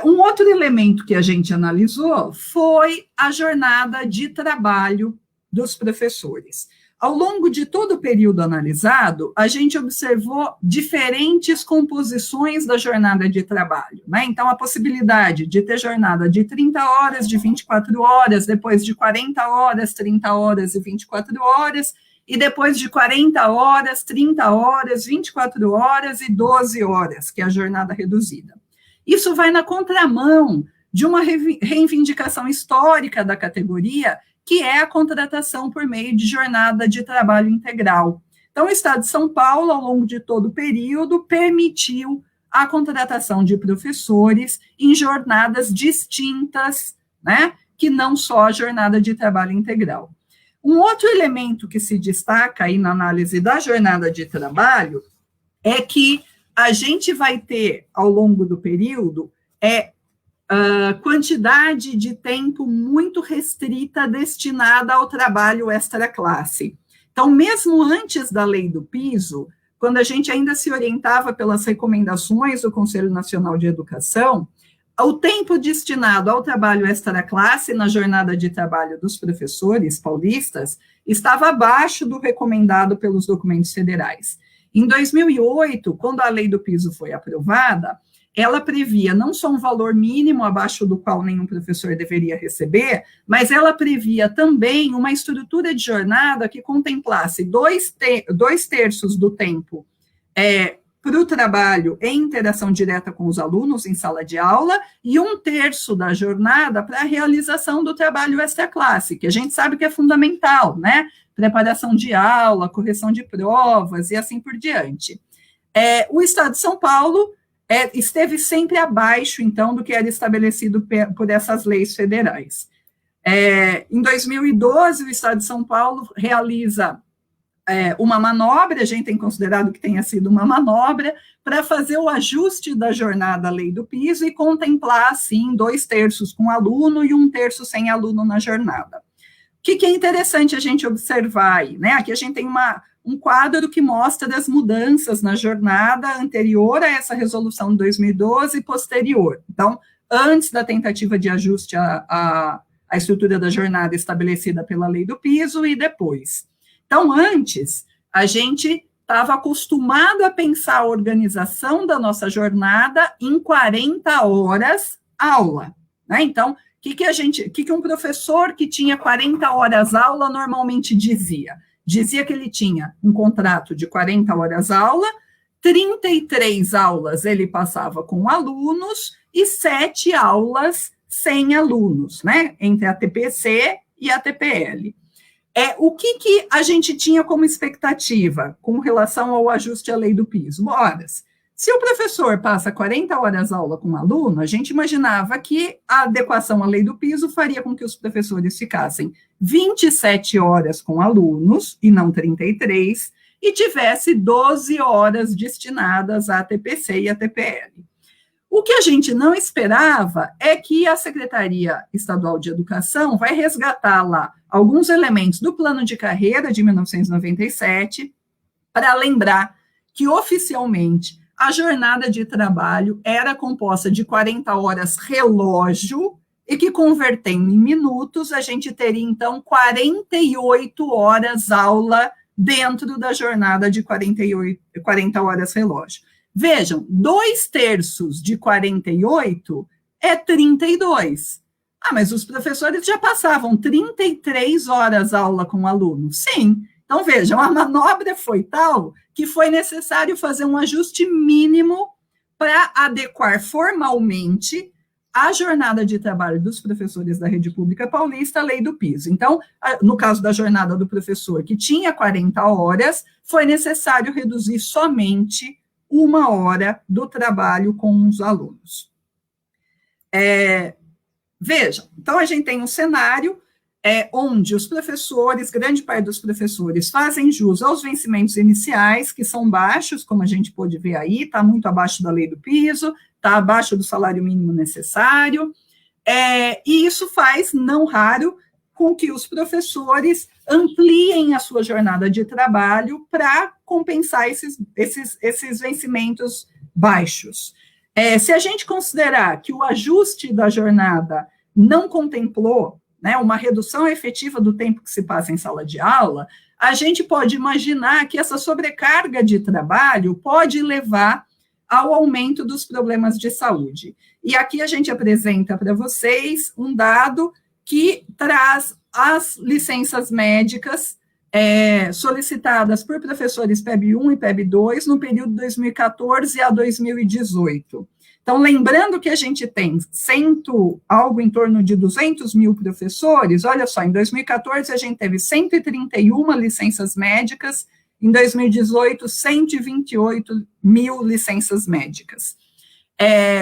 Um outro elemento que a gente analisou foi a jornada de trabalho dos professores. Ao longo de todo o período analisado, a gente observou diferentes composições da jornada de trabalho, né? Então, a possibilidade de ter jornada de 30 horas, de 24 horas, depois de 40 horas, 30 horas e 24 horas, e depois de 40 horas, 30 horas, 24 horas e 12 horas, que é a jornada reduzida. Isso vai na contramão de uma reivindicação histórica da categoria, que é a contratação por meio de jornada de trabalho integral. Então, o Estado de São Paulo, ao longo de todo o período, permitiu a contratação de professores em jornadas distintas, né, que não só a jornada de trabalho integral. Um outro elemento que se destaca aí na análise da jornada de trabalho é que a gente vai ter, ao longo do período, quantidade de tempo muito restrita destinada ao trabalho extra-classe. Então, mesmo antes da lei do piso, quando a gente ainda se orientava pelas recomendações do Conselho Nacional de Educação, o tempo destinado ao trabalho extra-classe na jornada de trabalho dos professores paulistas estava abaixo do recomendado pelos documentos federais. Em 2008, quando a lei do piso foi aprovada, ela previa não só um valor mínimo abaixo do qual nenhum professor deveria receber, mas ela previa também uma estrutura de jornada que contemplasse dois terços do tempo para o trabalho em interação direta com os alunos em sala de aula e 1/3 da jornada para a realização do trabalho extra-classe, que a gente sabe que é fundamental, né? Preparação de aula, correção de provas e assim por diante. O Estado de São Paulo esteve sempre abaixo, então, do que era estabelecido por essas leis federais. Em 2012, o Estado de São Paulo realiza uma manobra, a gente tem considerado que tenha sido uma manobra, para fazer o ajuste da jornada à lei do piso e contemplar, assim, 2/3 com aluno e 1/3 sem aluno na jornada. O que é interessante a gente observar aí, né? Aqui a gente tem um quadro que mostra as mudanças na jornada anterior a essa resolução de 2012 e posterior. Então, antes da tentativa de ajuste à estrutura da jornada estabelecida pela lei do piso e depois. Então, antes, a gente estava acostumado a pensar a organização da nossa jornada em 40 horas aula, né? Então, o que um professor que tinha 40 horas aula normalmente dizia? Dizia que ele tinha um contrato de 40 horas aula, 33 aulas ele passava com alunos e 7 aulas sem alunos, né? Entre a TPC e a TPL. O que a gente tinha como expectativa com relação ao ajuste à lei do piso? Horas. Se o professor passa 40 horas aula com um aluno, a gente imaginava que a adequação à lei do piso faria com que os professores ficassem 27 horas com alunos, e não 33, e tivesse 12 horas destinadas à TPC e à TPL. O que a gente não esperava é que a Secretaria Estadual de Educação vai resgatar lá alguns elementos do plano de carreira de 1997 para lembrar que, oficialmente, a jornada de trabalho era composta de 40 horas relógio e que, convertendo em minutos, a gente teria, então, 48 horas aula dentro da jornada de 40 horas relógio. Vejam, 2/3 de 48 é 32. Mas os professores já passavam 33 horas aula com o aluno. Sim. Então, vejam, a manobra foi tal que foi necessário fazer um ajuste mínimo para adequar formalmente a jornada de trabalho dos professores da rede pública paulista à lei do piso. Então, no caso da jornada do professor, que tinha 40 horas, foi necessário reduzir somente 1 hora do trabalho com os alunos. Vejam, então a gente tem um cenário onde os professores, grande parte dos professores, fazem jus aos vencimentos iniciais, que são baixos, como a gente pôde ver aí, está muito abaixo da lei do piso, está abaixo do salário mínimo necessário, e isso faz, não raro, com que os professores ampliem a sua jornada de trabalho para compensar esses vencimentos baixos. Se a gente considerar que o ajuste da jornada não contemplou, né, uma redução efetiva do tempo que se passa em sala de aula, a gente pode imaginar que essa sobrecarga de trabalho pode levar ao aumento dos problemas de saúde. E aqui a gente apresenta para vocês um dado que traz as licenças médicas solicitadas por professores PEB 1 e PEB 2 no período 2014 a 2018. Então, lembrando que a gente tem algo em torno de 200 mil professores, olha só, em 2014 a gente teve 131 licenças médicas, em 2018, 128 mil licenças médicas.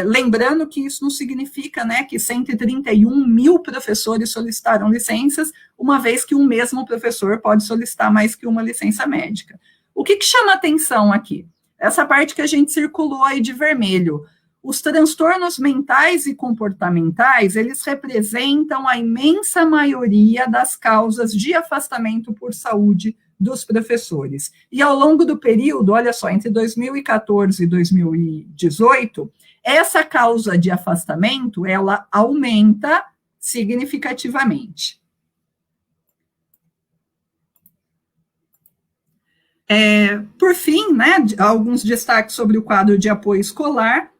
Lembrando que isso não significa, né, que 131 mil professores solicitaram licenças, uma vez que um mesmo professor pode solicitar mais que uma licença médica. O que chama atenção aqui? Essa parte que a gente circulou aí de vermelho. Os transtornos mentais e comportamentais, eles representam a imensa maioria das causas de afastamento por saúde dos professores. E ao longo do período, olha só, entre 2014 e 2018, essa causa de afastamento, ela aumenta significativamente. Por fim, né, alguns destaques sobre o quadro de apoio escolar.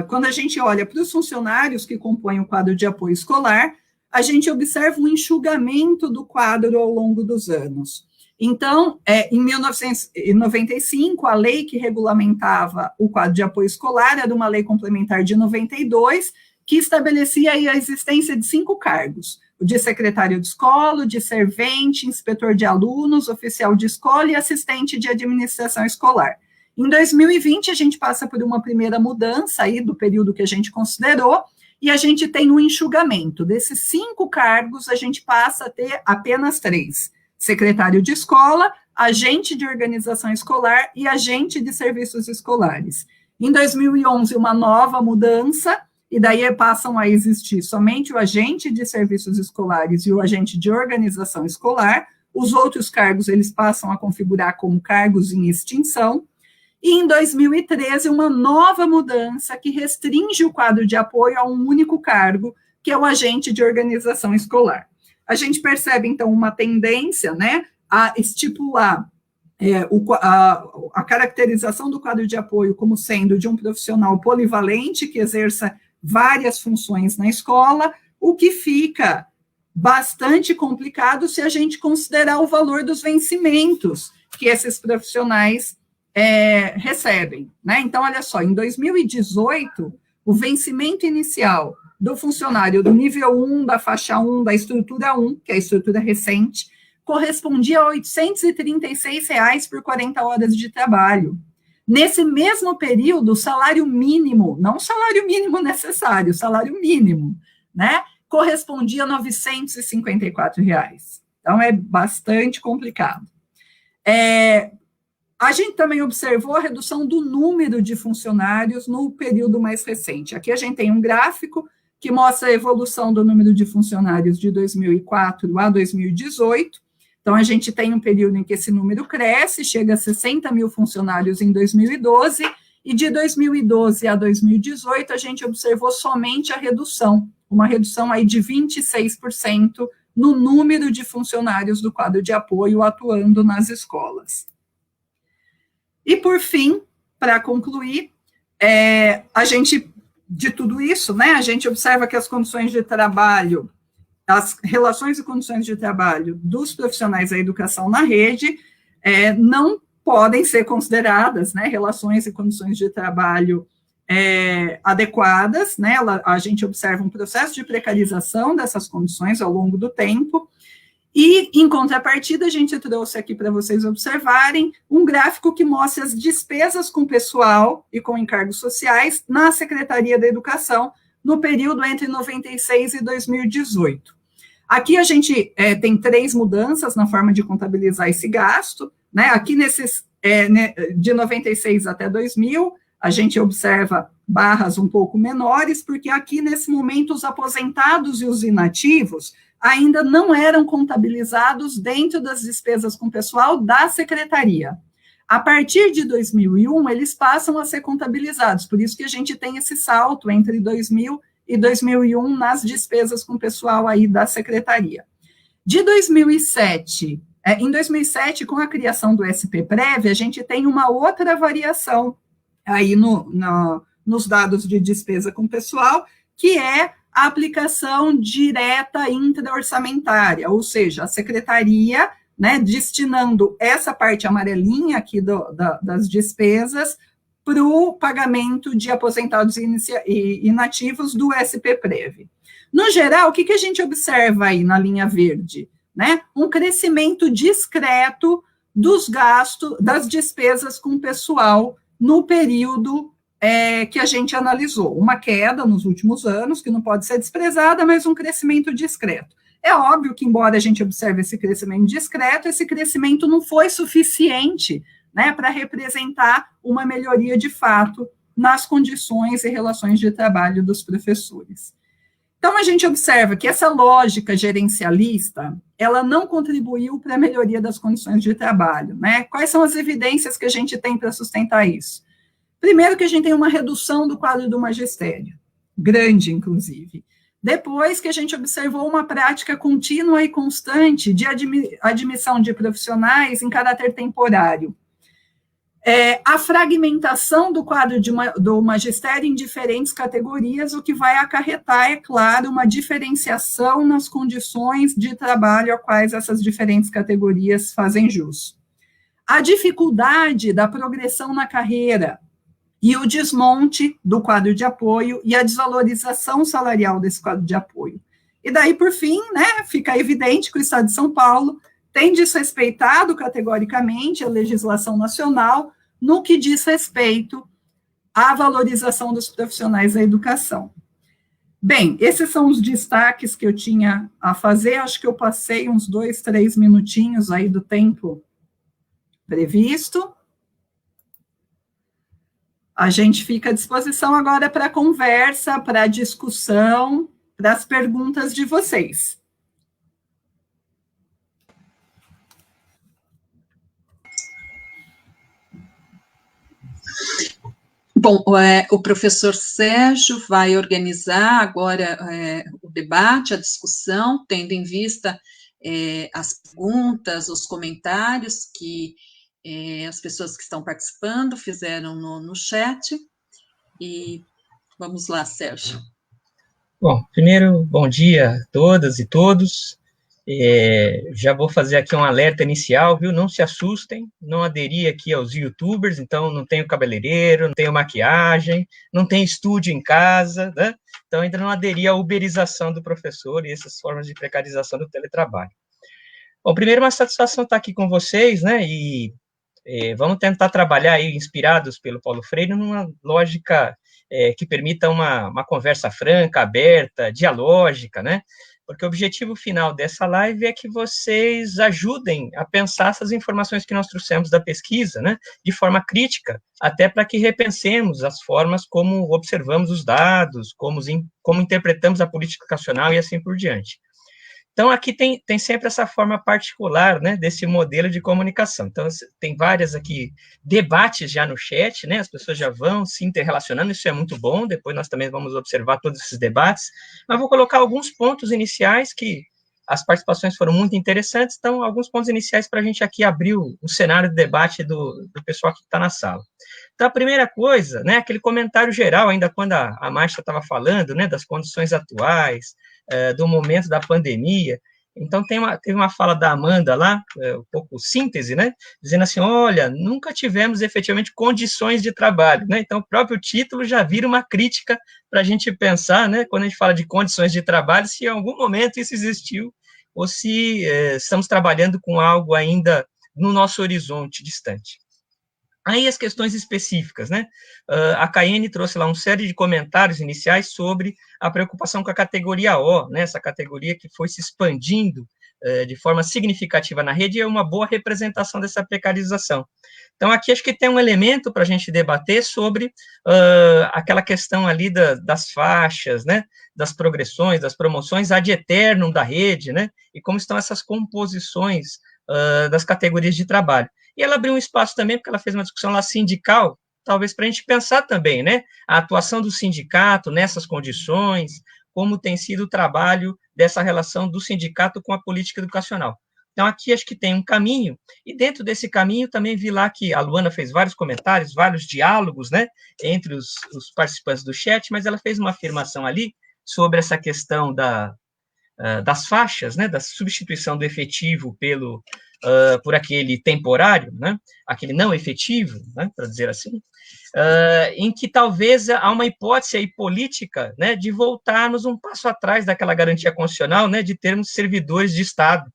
Quando a gente olha para os funcionários que compõem o quadro de apoio escolar, a gente observa um enxugamento do quadro ao longo dos anos. Então, em 1995, a lei que regulamentava o quadro de apoio escolar era uma lei complementar de 92, que estabelecia aí a existência de 5 cargos: o de secretário de escola, o de servente, inspetor de alunos, oficial de escola e assistente de administração escolar. Em 2020, a gente passa por uma primeira mudança aí do período que a gente considerou, e a gente tem um enxugamento. Desses 5 cargos, a gente passa a ter apenas 3. Secretário de escola, agente de organização escolar e agente de serviços escolares. Em 2011, uma nova mudança, e daí passam a existir somente o agente de serviços escolares e o agente de organização escolar. Os outros cargos, eles passam a configurar como cargos em extinção. E em 2013, uma nova mudança que restringe o quadro de apoio a um único cargo, que é o agente de organização escolar. A gente percebe, então, uma tendência, né, a estipular a caracterização do quadro de apoio como sendo de um profissional polivalente, que exerça várias funções na escola, o que fica bastante complicado se a gente considerar o valor dos vencimentos que esses profissionais recebem, né? Então, olha só, em 2018, o vencimento inicial do funcionário do nível 1, da faixa 1, da estrutura 1, que é a estrutura recente, correspondia a R$ 836 por 40 horas de trabalho. Nesse mesmo período, o salário mínimo, não o salário mínimo necessário, o salário mínimo, né, correspondia a R$ 954. Então, é bastante complicado. A gente também observou a redução do número de funcionários no período mais recente. Aqui a gente tem um gráfico que mostra a evolução do número de funcionários de 2004 a 2018. Então, a gente tem um período em que esse número cresce, chega a 60 mil funcionários em 2012, e de 2012 a 2018, a gente observou somente a redução, uma redução aí de 26% no número de funcionários do quadro de apoio atuando nas escolas. E, por fim, para concluir, a gente, de tudo isso, né, a gente observa que as condições de trabalho, as relações e condições de trabalho dos profissionais da educação na rede não podem ser consideradas, né, relações e condições de trabalho adequadas, né, a gente observa um processo de precarização dessas condições ao longo do tempo. E, em contrapartida, a gente trouxe aqui para vocês observarem um gráfico que mostra as despesas com pessoal e com encargos sociais na Secretaria da Educação no período entre 96 e 2018. Aqui a gente tem 3 mudanças na forma de contabilizar esse gasto, né? Aqui de 96 até 2000, a gente observa barras um pouco menores, porque aqui, nesse momento, os aposentados e os inativos ainda não eram contabilizados dentro das despesas com pessoal da secretaria. A partir de 2001, eles passam a ser contabilizados, por isso que a gente tem esse salto entre 2000 e 2001 nas despesas com pessoal aí da secretaria. De 2007, em 2007, com a criação do SPPrev, a gente tem uma outra variação aí nos dados de despesa com pessoal, que é a aplicação direta intra-orçamentária, ou seja, a secretaria, né, destinando essa parte amarelinha aqui das despesas para o pagamento de aposentados e inativos do SPPrev. No geral, o que a gente observa aí na linha verde? Né? Um crescimento discreto dos gastos, das despesas com pessoal no período que a gente analisou. Uma queda nos últimos anos, que não pode ser desprezada, mas um crescimento discreto. É óbvio que, embora a gente observe esse crescimento discreto, esse crescimento não foi suficiente, né, para representar uma melhoria de fato nas condições e relações de trabalho dos professores. Então, a gente observa que essa lógica gerencialista, ela não contribuiu para a melhoria das condições de trabalho, né? Quais são as evidências que a gente tem para sustentar isso? Primeiro, que a gente tem uma redução do quadro do magistério, grande, inclusive. Depois, que a gente observou uma prática contínua e constante de admissão de profissionais em caráter temporário. A fragmentação do quadro do magistério em diferentes categorias, o que vai acarretar, é claro, uma diferenciação nas condições de trabalho a quais essas diferentes categorias fazem jus. A dificuldade da progressão na carreira, e o desmonte do quadro de apoio e a desvalorização salarial desse quadro de apoio. E daí, por fim, né, fica evidente que o Estado de São Paulo tem desrespeitado categoricamente a legislação nacional no que diz respeito à valorização dos profissionais da educação. Bem, esses são os destaques que eu tinha a fazer, acho que eu passei uns 2, 3 minutinhos aí do tempo previsto. A gente fica à disposição agora para conversa, para discussão, para as perguntas de vocês. Bom, o professor Sérgio vai organizar agora o debate, a discussão, tendo em vista as perguntas, os comentários que as pessoas que estão participando fizeram no chat. E vamos lá, Sérgio. Bom, primeiro, bom dia a todas e todos. Já vou fazer aqui um alerta inicial, viu? Não se assustem, não aderi aqui aos youtubers, então não tenho cabeleireiro, não tenho maquiagem, não tenho estúdio em casa, né? Então ainda não aderi à uberização do professor e essas formas de precarização do teletrabalho. Bom, primeiro, uma satisfação estar aqui com vocês, né? E vamos tentar trabalhar aí, inspirados pelo Paulo Freire, numa lógica que permita uma conversa franca, aberta, dialógica, né? Porque o objetivo final dessa live é que vocês ajudem a pensar essas informações que nós trouxemos da pesquisa, né, de forma crítica, até para que repensemos as formas como observamos os dados, como interpretamos a política educacional e assim por diante. Então, aqui tem sempre essa forma particular, né, desse modelo de comunicação. Então, tem várias aqui debates já no chat, né, as pessoas já vão se interrelacionando, isso é muito bom, depois nós também vamos observar todos esses debates, mas vou colocar alguns pontos iniciais que as participações foram muito interessantes, então, alguns pontos iniciais para a gente aqui abrir o cenário de debate do pessoal que está na sala. Então, a primeira coisa, né, aquele comentário geral, ainda quando a Márcia estava falando, né, das condições atuais, do momento da pandemia. Então, teve uma fala da Amanda lá, um pouco síntese, né, dizendo assim, olha, nunca tivemos efetivamente condições de trabalho, né, então o próprio título já vira uma crítica para a gente pensar, né, quando a gente fala de condições de trabalho, se em algum momento isso existiu, ou se estamos trabalhando com algo ainda no nosso horizonte distante. Aí as questões específicas, né? A Caiane trouxe lá uma série de comentários iniciais sobre a preocupação com a categoria O, né? Essa categoria que foi se expandindo de forma significativa na rede, e é uma boa representação dessa precarização. Então, aqui acho que tem um elemento para a gente debater sobre aquela questão ali das faixas, né? Das progressões, das promoções ad eternum da rede, né? E como estão essas composições das categorias de trabalho. E ela abriu um espaço também, porque ela fez uma discussão lá sindical, talvez para a gente pensar também, né, a atuação do sindicato nessas condições, como tem sido o trabalho dessa relação do sindicato com a política educacional. Então, aqui acho que tem um caminho, e dentro desse caminho também vi lá que a Luana fez vários comentários, vários diálogos, né, entre os participantes do chat, mas ela fez uma afirmação ali sobre essa questão das faixas, né, da substituição do efetivo por aquele temporário, né, aquele não efetivo, né, para dizer assim, em que talvez há uma hipótese aí política, né, de voltarmos um passo atrás daquela garantia constitucional, né, de termos servidores de Estado.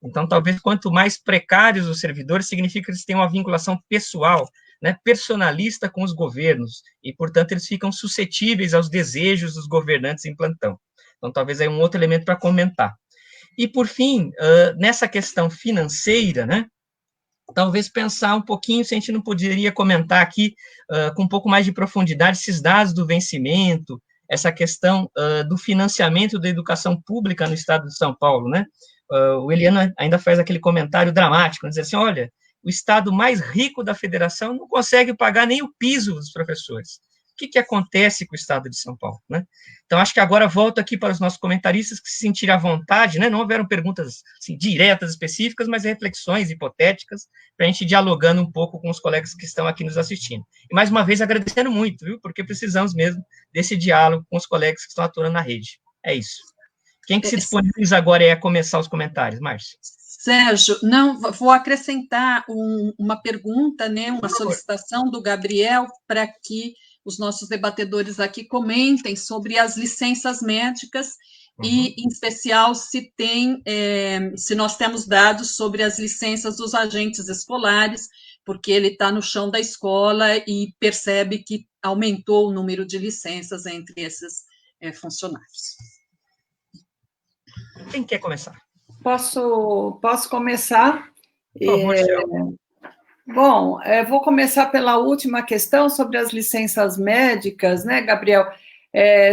Então, talvez quanto mais precários os servidores, significa que eles têm uma vinculação pessoal, né, personalista com os governos, e, portanto, eles ficam suscetíveis aos desejos dos governantes em plantão. Então, talvez aí um outro elemento para comentar. E, por fim, nessa questão financeira, né, talvez pensar um pouquinho se a gente não poderia comentar aqui com um pouco mais de profundidade esses dados do vencimento, essa questão do financiamento da educação pública no estado de São Paulo, né? O Eliano ainda faz aquele comentário dramático, diz assim, olha, o estado mais rico da federação não consegue pagar nem o piso dos professores. O que acontece com o estado de São Paulo, né? Então, acho que agora volto aqui para os nossos comentaristas que se sentirem à vontade, né? Não houveram perguntas assim, diretas, específicas, mas reflexões hipotéticas, para a gente ir dialogando um pouco com os colegas que estão aqui nos assistindo. E, mais uma vez, agradecendo muito, viu? Porque precisamos mesmo desse diálogo com os colegas que estão atuando na rede. É isso. Quem que se disponibiliza agora é a começar os comentários, Márcia? Sérgio, não, vou acrescentar uma pergunta, né? Uma solicitação do Gabriel para que os nossos debatedores aqui comentem sobre as licenças médicas e, em especial, se nós temos dados sobre as licenças dos agentes escolares, porque ele está no chão da escola e percebe que aumentou o número de licenças entre esses funcionários. Quem quer começar? Posso começar? Por favor, Céu. Bom, vou começar pela última questão sobre as licenças médicas, né, Gabriel?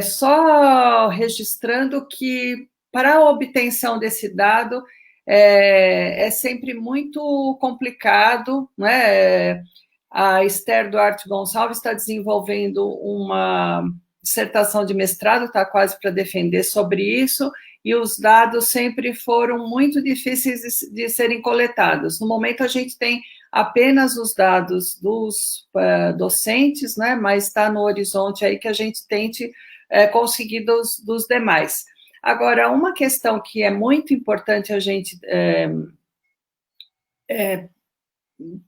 Só registrando que, para a obtenção desse dado, é sempre muito complicado, né? A Esther Duarte Gonçalves está desenvolvendo uma dissertação de mestrado, está quase para defender sobre isso, e os dados sempre foram muito difíceis de serem coletados. No momento, a gente tem apenas os dados dos docentes, né, mas está no horizonte aí que a gente tente conseguir dos demais. Agora, uma questão que é muito importante a gente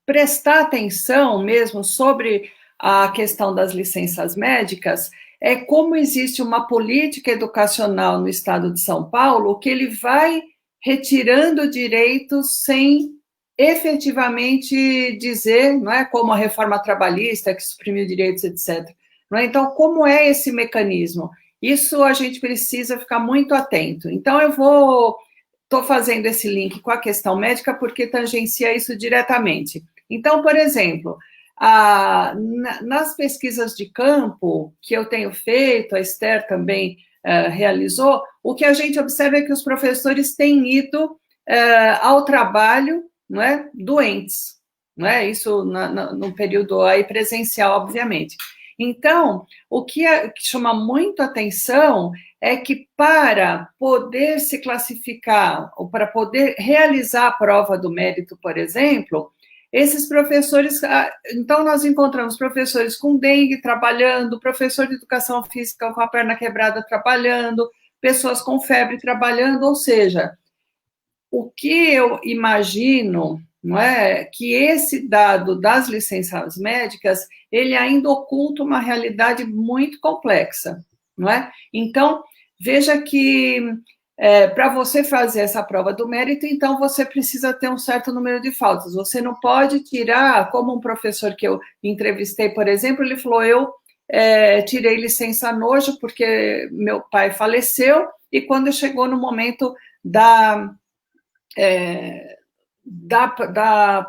prestar atenção mesmo sobre a questão das licenças médicas é como existe uma política educacional no estado de São Paulo que ele vai retirando direitos sem efetivamente dizer, não é, como a reforma trabalhista que suprimiu direitos, etc. Não é? Então, como é esse mecanismo? Isso a gente precisa ficar muito atento. Então, estou fazendo esse link com a questão médica porque tangencia isso diretamente. Então, por exemplo, nas pesquisas de campo que eu tenho feito, a Esther também realizou, o que a gente observa é que os professores têm ido ao trabalho, não é, doentes, não é? Isso no período aí presencial, obviamente. Então, o que chama muito atenção é que para poder se classificar, ou para poder realizar a prova do mérito, por exemplo, esses professores, então nós encontramos professores com dengue trabalhando, professor de educação física com a perna quebrada trabalhando, pessoas com febre trabalhando, ou seja, o que eu imagino, não é, que esse dado das licenças médicas, ele ainda oculta uma realidade muito complexa, não é? Então, veja que para você fazer essa prova do mérito, então você precisa ter um certo número de faltas. Você não pode tirar, como um professor que eu entrevistei, por exemplo, ele falou, eu tirei licença nojo porque meu pai faleceu, e quando chegou no momento da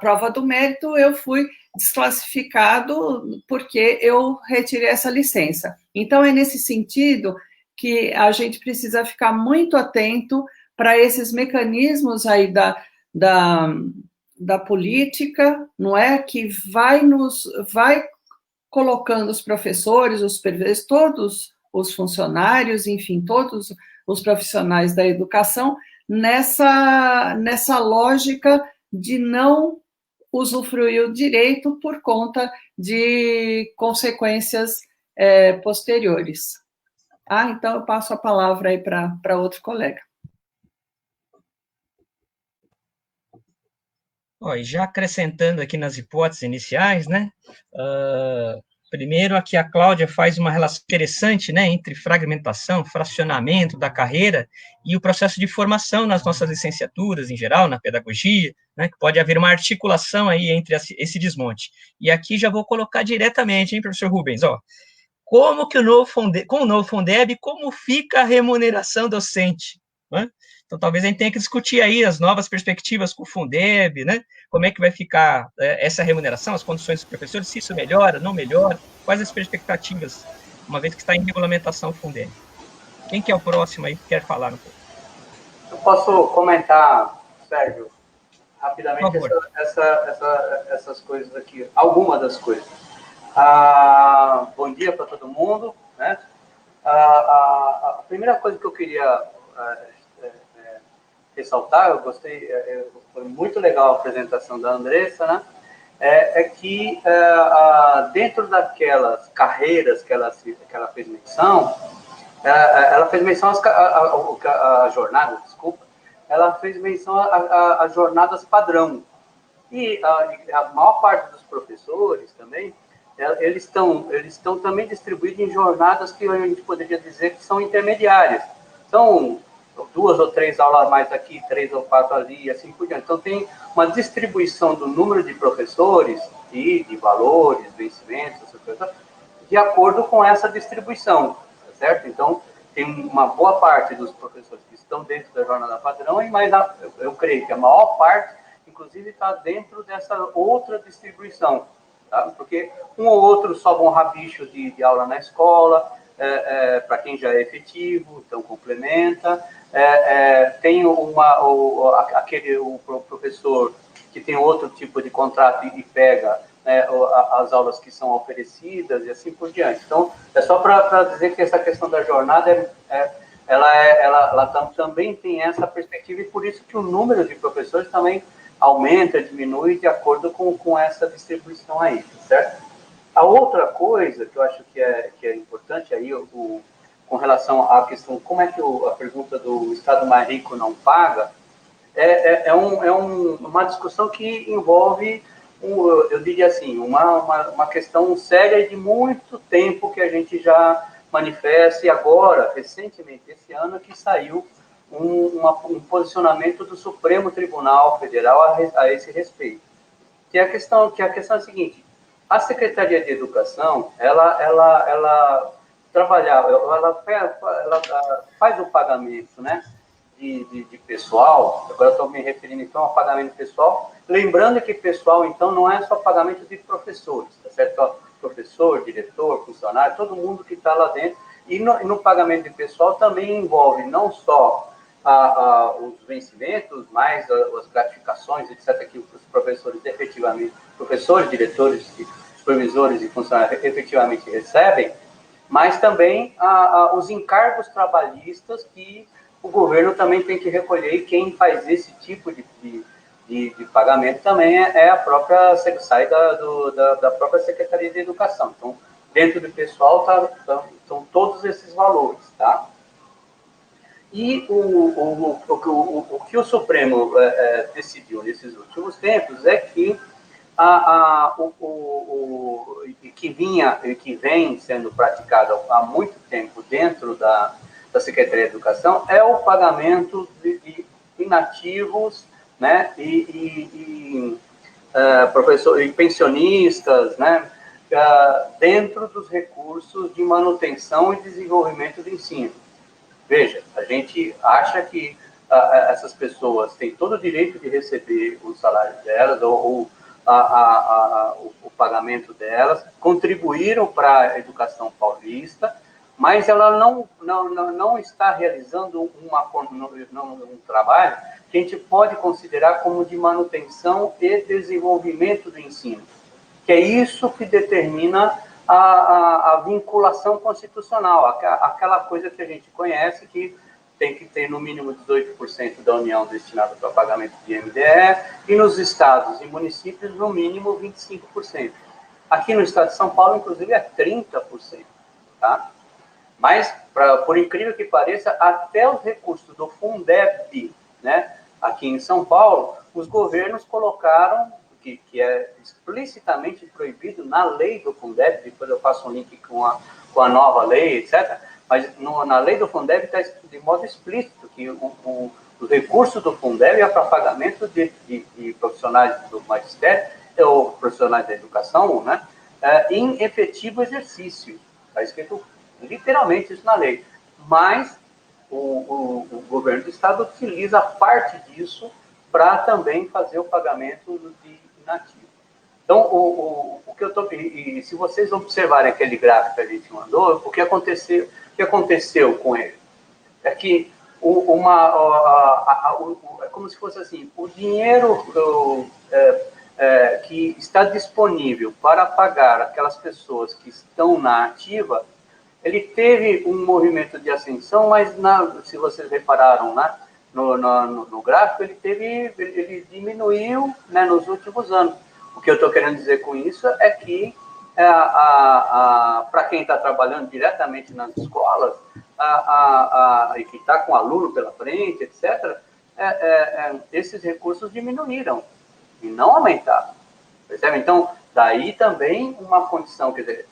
prova do mérito, eu fui desclassificado porque eu retirei essa licença. Então, é nesse sentido que a gente precisa ficar muito atento para esses mecanismos aí da política, não é? Que vai colocando os professores, os supervisores, todos os funcionários, enfim, todos os profissionais da educação, nessa lógica de não usufruir o direito por conta de consequências posteriores. Então eu passo a palavra aí para outro colega. E já acrescentando aqui nas hipóteses iniciais, né? Primeiro, aqui a Cláudia faz uma relação interessante, né, entre fragmentação, fracionamento da carreira e o processo de formação nas nossas licenciaturas, em geral, na pedagogia, né, que pode haver uma articulação aí entre esse desmonte. E aqui já vou colocar diretamente, hein, professor Rubens, como que com o novo Fundeb, como fica a remuneração docente, né? Então, talvez a gente tenha que discutir aí as novas perspectivas com o Fundeb, né? Como é que vai ficar essa remuneração, as condições dos professores, se isso melhora, não melhora, quais as perspectivas, uma vez que está em regulamentação o Fundeb. Quem que é o próximo aí que quer falar um pouco? Eu posso comentar, Sérgio, rapidamente essas coisas aqui, algumas das coisas. Bom dia para todo mundo, né? A primeira coisa que eu queria ressaltar, eu gostei, foi muito legal a apresentação da Andressa, né? Que dentro daquelas carreiras que ela fez menção, ela fez menção a jornadas, desculpa, ela fez menção a jornadas padrão. E a maior parte dos professores também, eles estão também distribuídos em jornadas que a gente poderia dizer que são intermediárias. São 2 ou 3 aulas mais aqui, 3 ou 4 ali, e assim por diante. Então, tem uma distribuição do número de professores e de valores, vencimentos, essas coisas, de acordo com essa distribuição, tá certo? Então, tem uma boa parte dos professores que estão dentro da jornada padrão, mas eu creio que a maior parte, inclusive, está dentro dessa outra distribuição, tá? Porque um ou outro sobe um rabicho de aula na escola, para quem já é efetivo, então complementa. Tem o professor que tem outro tipo de contrato e pega, né, as aulas que são oferecidas e assim por diante. Então, é só para dizer que essa questão da jornada, ela também tem essa perspectiva, e por isso que o número de professores também aumenta, diminui de acordo com essa distribuição aí, certo? A outra coisa que eu acho que é importante aí, com relação à questão, como é que a pergunta do Estado mais rico não paga, uma discussão que envolve, eu diria assim, uma questão séria e de muito tempo que a gente já manifesta, e agora, recentemente, esse ano, que saiu um posicionamento do Supremo Tribunal Federal a esse respeito. Que a questão é a seguinte: a Secretaria de Educação, ela faz o pagamento, né, de pessoal. Agora estou me referindo, então, ao pagamento pessoal. Lembrando que pessoal, então, não é só pagamento de professores, tá certo? Professor, diretor, funcionário, todo mundo que está lá dentro. E no pagamento de pessoal também envolve não só os vencimentos, mais as gratificações, etc., que os professores efetivamente, professores, diretores, supervisores e funcionários efetivamente recebem, mas também os encargos trabalhistas que o governo também tem que recolher, e quem faz esse tipo de pagamento também é a própria, sai da própria Secretaria de Educação. Então, dentro do pessoal estão todos esses valores, tá? E o que o Supremo decidiu nesses últimos tempos é que que vem sendo praticado há muito tempo dentro da Secretaria de Educação é o pagamento de inativos, né, e pensionistas, né, dentro dos recursos de manutenção e desenvolvimento do ensino. Veja, a gente acha que essas pessoas têm todo o direito de receber o salário delas, ou o pagamento delas, contribuíram para a educação paulista, mas ela não está realizando um trabalho que a gente pode considerar como de manutenção e desenvolvimento do ensino, que é isso que determina a vinculação constitucional, aquela coisa que a gente conhece, que tem que ter no mínimo 18% da União destinado para pagamento de IMDE, e nos estados e municípios, no mínimo 25%. Aqui no estado de São Paulo, inclusive, é 30%. Tá? Mas, por incrível que pareça, até os recursos do Fundeb, né, aqui em São Paulo, os governos colocaram, que é explicitamente proibido na lei do Fundeb, depois eu faço um link com a nova lei, etc., mas na lei do Fundeb está escrito de modo explícito que o recurso do Fundeb é para pagamento de profissionais do magistério, ou profissionais da educação, né, em efetivo exercício. Está escrito literalmente isso na lei. Mas o governo do estado utiliza parte disso para também fazer o pagamento de inativo. Então, o que eu estou... E se vocês observarem aquele gráfico que a gente mandou, o que aconteceu com ele? É que é como se fosse assim, o dinheiro que está disponível para pagar aquelas pessoas que estão na ativa, ele teve um movimento de ascensão, mas se vocês repararam, né, no gráfico, ele diminuiu, né, nos últimos anos. O que eu estou querendo dizer com isso é que, para quem está trabalhando diretamente nas escolas, e que está com aluno pela frente, etc., esses recursos diminuíram e não aumentaram. Percebe? Então, daí também uma condição, quer dizer,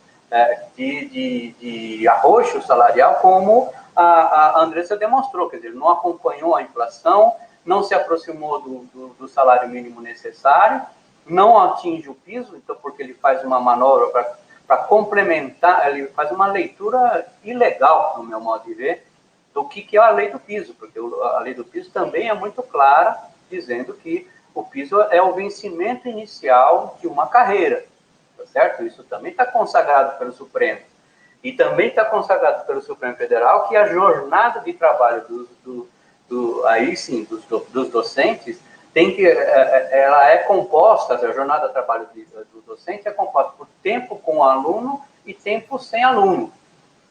de arroxo salarial, como a Andressa demonstrou, quer dizer, não acompanhou a inflação, não se aproximou do salário mínimo necessário, não atinge o piso, então, porque ele faz uma manobra para complementar, ele faz uma leitura ilegal, no meu modo de ver, do que é a lei do piso, porque a lei do piso também é muito clara, dizendo que o piso é o vencimento inicial de uma carreira, tá certo? Isso também está consagrado pelo Supremo. E também está consagrado pelo Supremo Federal que a jornada de trabalho dos docentes ela é composta, a jornada de trabalho do docente é composta por tempo com aluno e tempo sem aluno.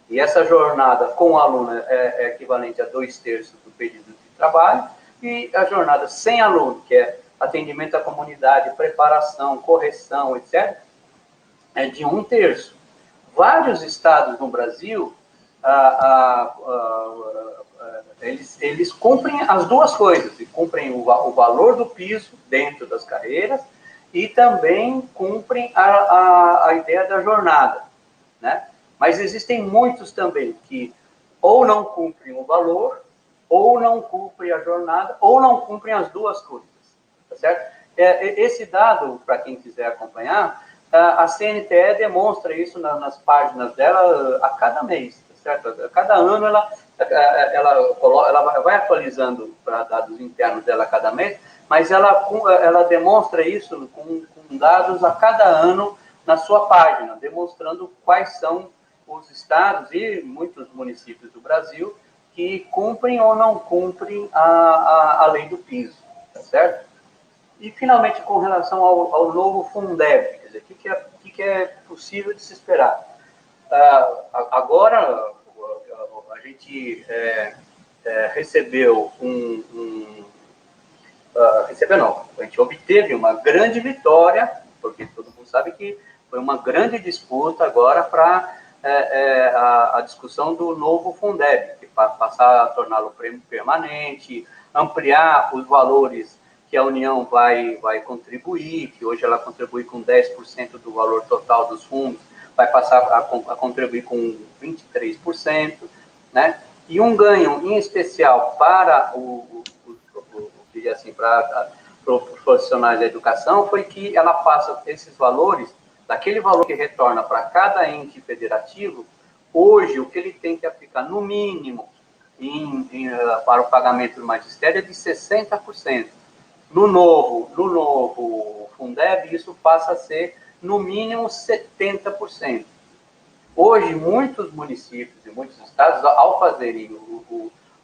E essa jornada com o aluno é equivalente a 2/3 do período de trabalho, e a jornada sem aluno, que é atendimento à comunidade, preparação, correção, etc., é de 1/3. Vários estados no Brasil, eles cumprem as duas coisas, e cumprem o valor do piso dentro das carreiras e também cumprem a ideia da jornada, né? Mas existem muitos também que ou não cumprem o valor, ou não cumprem a jornada, ou não cumprem as duas coisas, tá certo? Esse dado, para quem quiser acompanhar, a CNTE demonstra isso nas páginas dela a cada mês, tá certo? A cada ano ela vai atualizando para dados internos dela a cada mês, mas ela demonstra isso com dados a cada ano na sua página, demonstrando quais são os estados e muitos municípios do Brasil que cumprem ou não cumprem a lei do piso, tá certo? E, finalmente, com relação ao novo Fundeb, quer dizer, o que é possível de se esperar? Agora, a gente recebeu a gente obteve uma grande vitória, porque todo mundo sabe que foi uma grande disputa agora para a discussão do novo Fundeb, que passar a torná-lo permanente, ampliar os valores que a União vai contribuir, que hoje ela contribui com 10% do valor total dos fundos, vai passar a contribuir com 23%, né? E um ganho em especial para os profissionais da educação foi que ela passa esses valores, daquele valor que retorna para cada ente federativo, hoje o que ele tem que aplicar no mínimo para o pagamento do magistério é de 60%. No novo Fundeb, isso passa a ser, no mínimo, 70%. Hoje, muitos municípios e muitos estados, ao fazerem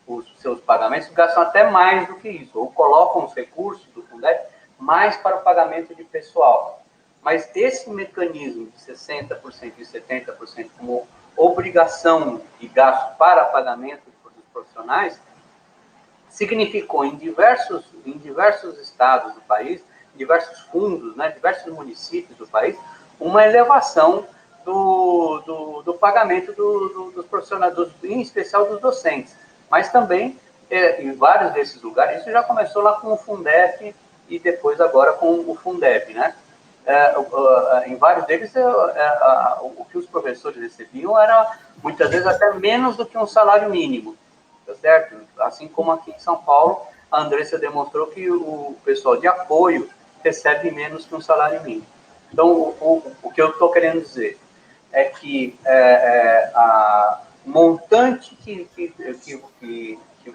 os seus pagamentos, gastam até mais do que isso, ou colocam os recursos do Fundeb mais para o pagamento de pessoal. Mas esse mecanismo de 60% e 70% como obrigação de gasto para pagamento dos profissionais significou em diversos estados do país, diversos fundos, né, diversos municípios do país, uma elevação do pagamento dos profissionais, em especial dos docentes. Mas também, em vários desses lugares, isso já começou lá com o Fundef e depois agora com o Fundeb, né? Em vários deles, o que os professores recebiam era, muitas vezes, até menos do que um salário mínimo, tá certo? Assim como aqui em São Paulo, a Andressa demonstrou que o pessoal de apoio recebe menos que um salário mínimo. Então, o que eu estou querendo dizer é que a montante que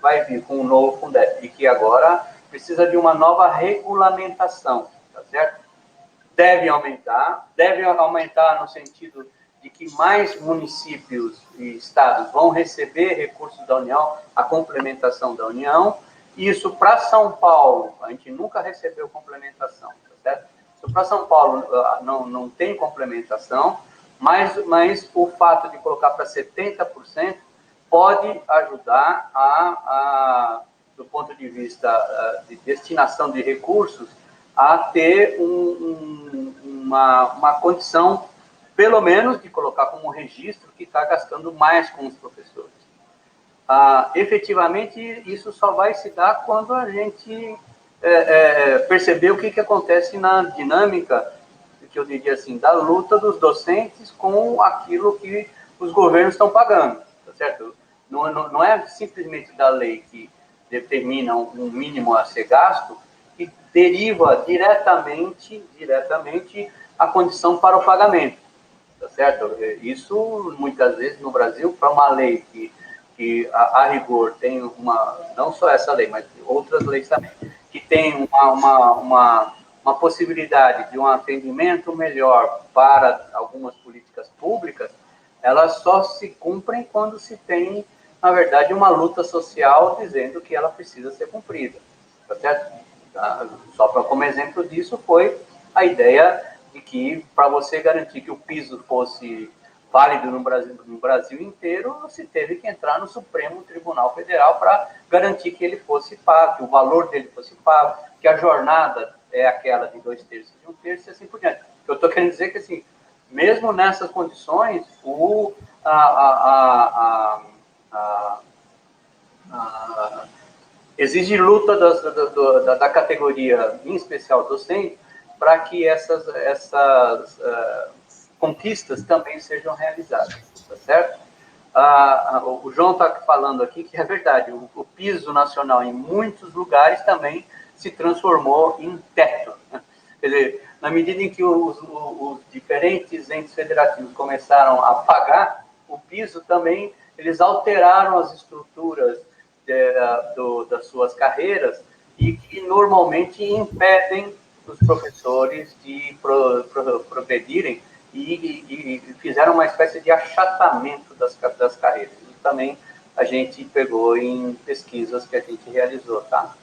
vai vir com o novo Fundeb e que agora precisa de uma nova regulamentação, tá certo? Deve aumentar no sentido de que mais municípios e estados vão receber recursos da União, a complementação da União. Isso, para São Paulo, a gente nunca recebeu complementação, tá certo? Isso, para São Paulo, não tem complementação, mas o fato de colocar para 70% pode ajudar do ponto de vista de destinação de recursos, a ter uma condição, pelo menos, de colocar como registro que está gastando mais com os professores. Efetivamente, isso só vai se dar quando a gente perceber o que acontece na dinâmica que eu diria assim, da luta dos docentes com aquilo que os governos estão pagando, tá certo? Não é simplesmente da lei que determina um mínimo a ser gasto, que deriva diretamente a condição para o pagamento, tá certo? Isso, muitas vezes, no Brasil, para uma lei que a rigor tem não só essa lei, mas outras leis também, que tem uma possibilidade de um atendimento melhor para algumas políticas públicas, elas só se cumprem quando se tem, na verdade, uma luta social dizendo que ela precisa ser cumprida, tá certo? Só como exemplo disso foi a ideia de que, para você garantir que o piso fosse válido no Brasil inteiro, você teve que entrar no Supremo Tribunal Federal para garantir que ele fosse pago, que o valor dele fosse pago, que a jornada é aquela de 2/3 de 1/3 e assim por diante. Eu estou querendo dizer que, assim, mesmo nessas condições, exige luta da categoria, em especial docente, para que essas conquistas também sejam realizadas, tá certo? O João está falando aqui que é verdade, o piso nacional em muitos lugares também se transformou em teto, né? Quer dizer, na medida em que os diferentes entes federativos começaram a pagar o piso também, eles alteraram as estruturas das suas carreiras e que normalmente impedem os professores de progredirem e fizeram uma espécie de achatamento das carreiras. E também a gente pegou em pesquisas que a gente realizou, tá?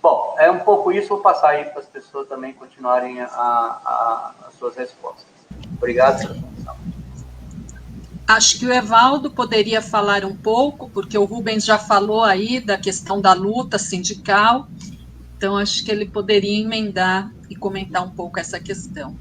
Bom, é um pouco isso, vou passar aí para as pessoas também continuarem as suas respostas. Obrigado pela atenção. Acho que o Evaldo poderia falar um pouco, porque o Rubens já falou aí da questão da luta sindical, então acho que ele poderia emendar e comentar um pouco essa questão.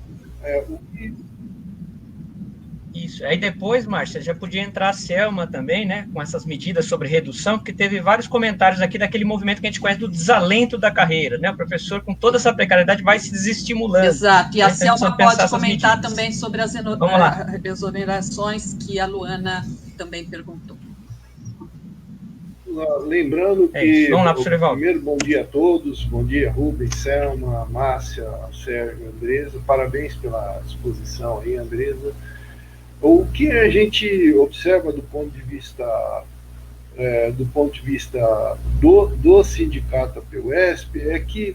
Isso. Aí depois, Márcia, já podia entrar a Selma também, né, com essas medidas sobre redução, porque teve vários comentários aqui daquele movimento que a gente conhece do desalento da carreira, né? O professor, com toda essa precariedade, vai se desestimulando. Exato, e a Selma pode comentar medidas também sobre as exonerações que a Luana também perguntou. Lembrando que, vamos lá, professor Evaldo. Primeiro, bom dia a todos, bom dia Rubens, Selma, Márcia, Sérgio, Andresa, parabéns pela exposição aí, Andresa. O que a gente observa do ponto de vista do sindicato APUESP é que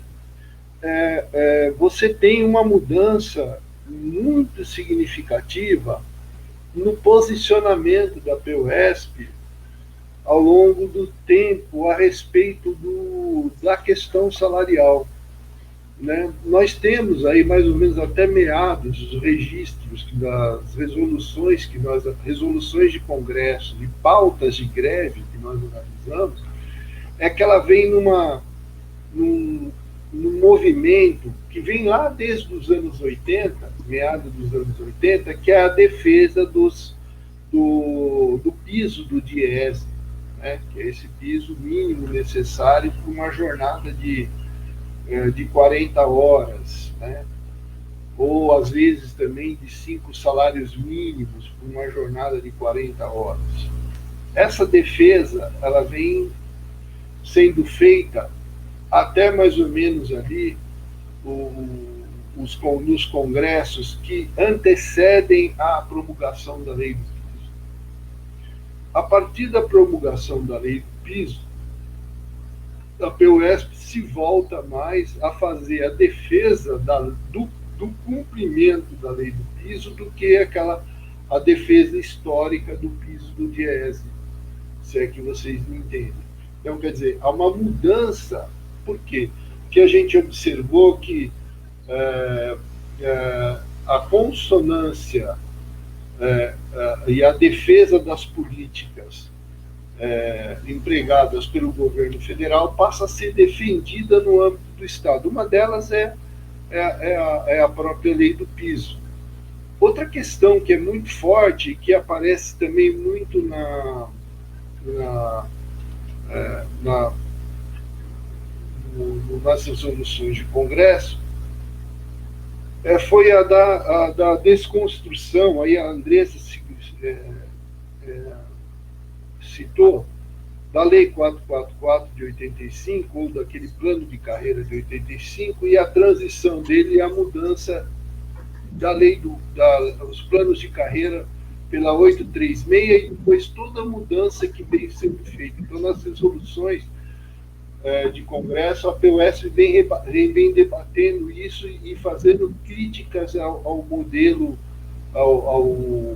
você tem uma mudança muito significativa no posicionamento da APUESP ao longo do tempo a respeito da questão salarial, né? Nós temos aí mais ou menos até meados os registros das resoluções resoluções de congresso, de pautas de greve que nós analisamos, é que ela vem num movimento que vem lá desde os anos 80, meados dos anos 80, que é a defesa do piso do DIEESE, né? Que é esse piso mínimo necessário para uma jornada de 40 horas, né? Ou às vezes também de 5 salários mínimos por uma jornada de 40 horas. Essa defesa, ela vem sendo feita até mais ou menos ali nos congressos que antecedem a promulgação da lei do piso. A partir da promulgação da lei do piso, a APUESP se volta mais a fazer a defesa do cumprimento da lei do piso do que a defesa histórica do piso do DIEESE, se é que vocês me entendem. Então, quer dizer, há uma mudança. Por quê? Porque a gente observou que a consonância e a defesa das políticas empregadas pelo governo federal passa a ser defendida no âmbito do Estado. Uma delas é a própria lei do piso. Outra questão que é muito forte, que aparece também muito nas resoluções de Congresso, foi a da desconstrução, aí a Andressa citou, da Lei 444 de 85, ou daquele plano de carreira de 85, e a transição dele e a mudança da lei os planos de carreira pela 836, e depois toda a mudança que vem sendo feita. Então, nas resoluções de Congresso, a PUESP vem debatendo isso e fazendo críticas ao modelo, ao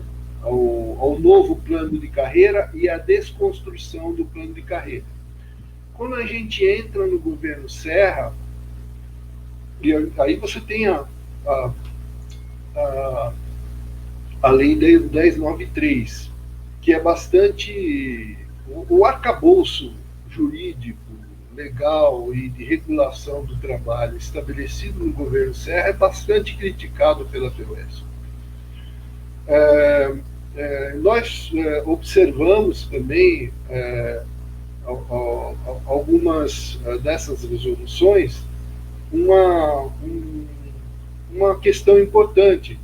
novo plano de carreira e à desconstrução do plano de carreira. Quando a gente entra no governo Serra, e aí você tem a lei 1093, que é bastante... O arcabouço jurídico, legal e de regulação do trabalho estabelecido no governo Serra é bastante criticado pela PUESP. Nós observamos também algumas dessas resoluções uma questão importante.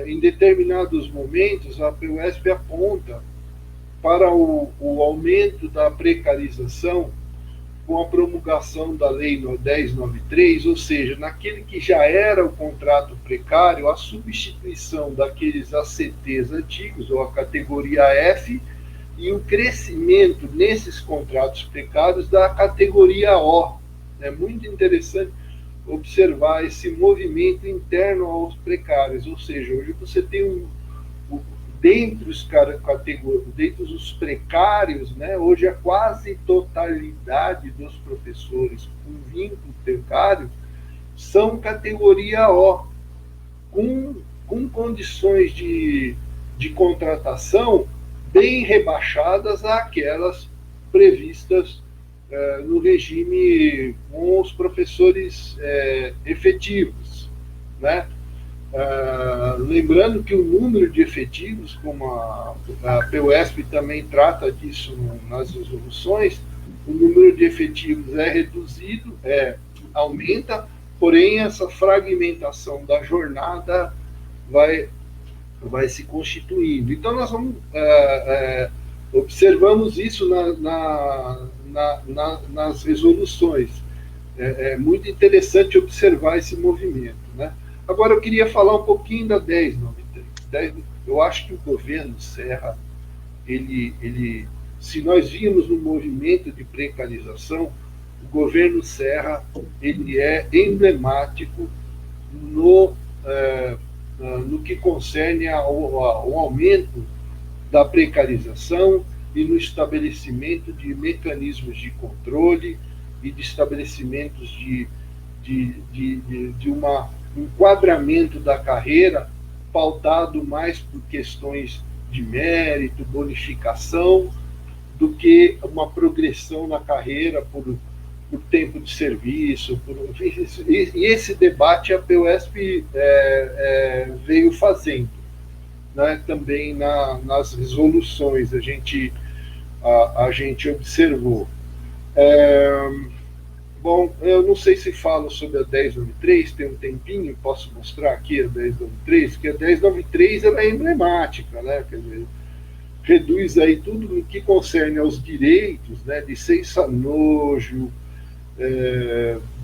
Em determinados momentos, a PUESP aponta para o aumento da precarização com a promulgação da Lei 1093, ou seja, naquele que já era o contrato precário, a substituição daqueles ACTs antigos, ou a categoria F, e o crescimento nesses contratos precários da categoria O. É muito interessante observar esse movimento interno aos precários, ou seja, hoje você tem dentre os precários, né, hoje a quase totalidade dos professores com vínculo precário são categoria O, com condições de contratação bem rebaixadas àquelas previstas no regime com os professores efetivos, né? Lembrando que o número de efetivos, como a PUESP também trata disso nas resoluções, o número de efetivos é reduzido, aumenta, porém essa fragmentação da jornada vai se constituindo. Então nós observamos isso nas resoluções. É muito interessante observar esse movimento, né? Agora, eu queria falar um pouquinho da 1093. Eu acho que o governo Serra, se nós vimos no movimento de precarização, o governo Serra ele é emblemático no que concerne ao aumento da precarização e no estabelecimento de mecanismos de controle e de estabelecimentos de um enquadramento da carreira pautado mais por questões de mérito, bonificação, do que uma progressão na carreira por tempo de serviço. E esse debate a PUESP veio fazendo, né, também nas resoluções, a gente observou. Bom, eu não sei se falo sobre a 1093, tem um tempinho, posso mostrar aqui a 1093, porque a 1093 ela é emblemática, né? Quer dizer, reduz aí tudo no que concerne aos direitos, né? Licença-nojo,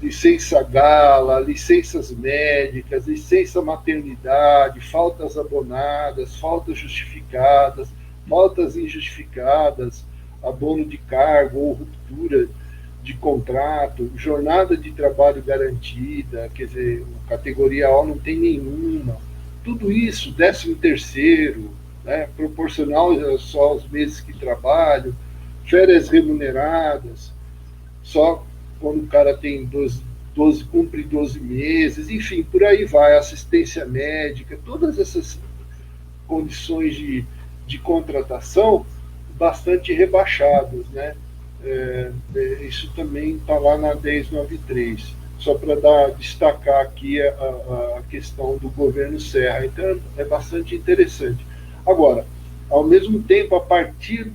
licença-gala, licenças médicas, licença-maternidade, faltas abonadas, faltas justificadas, faltas injustificadas, abono de cargo ou ruptura de contrato, jornada de trabalho garantida, quer dizer, categoria O não tem nenhuma. Tudo isso, 13º, né, proporcional só aos meses que trabalham, férias remuneradas, só quando o cara tem cumpre 12 meses, enfim, por aí vai, assistência médica, todas essas condições de contratação bastante rebaixadas, né? Isso também está lá na 1093, só para destacar aqui a questão do governo Serra. Então, é bastante interessante. Agora, ao mesmo tempo, a partir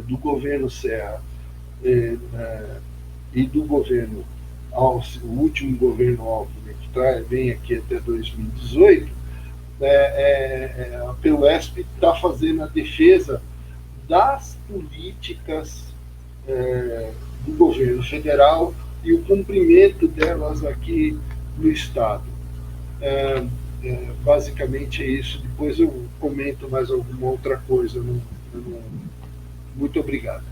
do governo Serra e do governo o último governo Alckmin, que vem aqui até 2018, a PUESP está fazendo a defesa das políticas do governo federal e o cumprimento delas aqui no Estado. Basicamente é isso. Depois eu comento mais alguma outra coisa. Muito obrigado.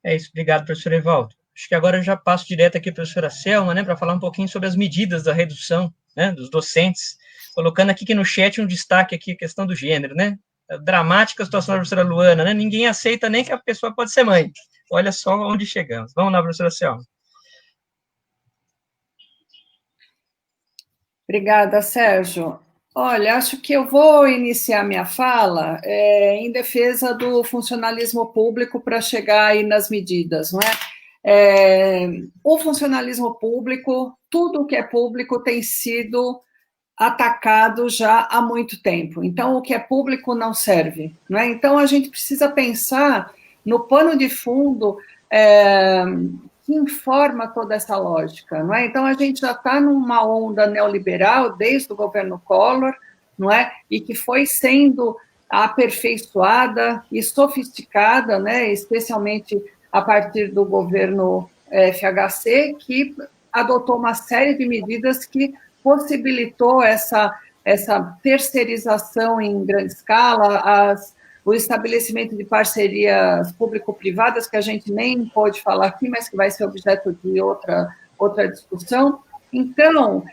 É isso, obrigado, professor Evaldo. Acho que agora eu já passo direto aqui para a professora Selma, né, para falar um pouquinho sobre as medidas da redução, né, dos docentes, colocando aqui que no chat um destaque aqui, a questão do gênero, né, a dramática situação da professora Luana, né, ninguém aceita nem que a pessoa pode ser mãe. Olha só onde chegamos. Vamos lá, professora Selma. Obrigada, Sérgio. Olha, acho que eu vou iniciar minha fala em defesa do funcionalismo público para chegar aí nas medidas, não é? O funcionalismo público, tudo que é público tem sido atacado já há muito tempo. Então, o que é público não serve, não é? Então, a gente precisa pensar no pano de fundo que informa toda essa lógica, não é? Então, a gente já está numa onda neoliberal desde o governo Collor, não é? E que foi sendo aperfeiçoada e sofisticada, né? Especialmente a partir do governo FHC, que adotou uma série de medidas que possibilitou essa terceirização em grande escala, o estabelecimento de parcerias público-privadas, que a gente nem pode falar aqui, mas que vai ser objeto de outra discussão. Então,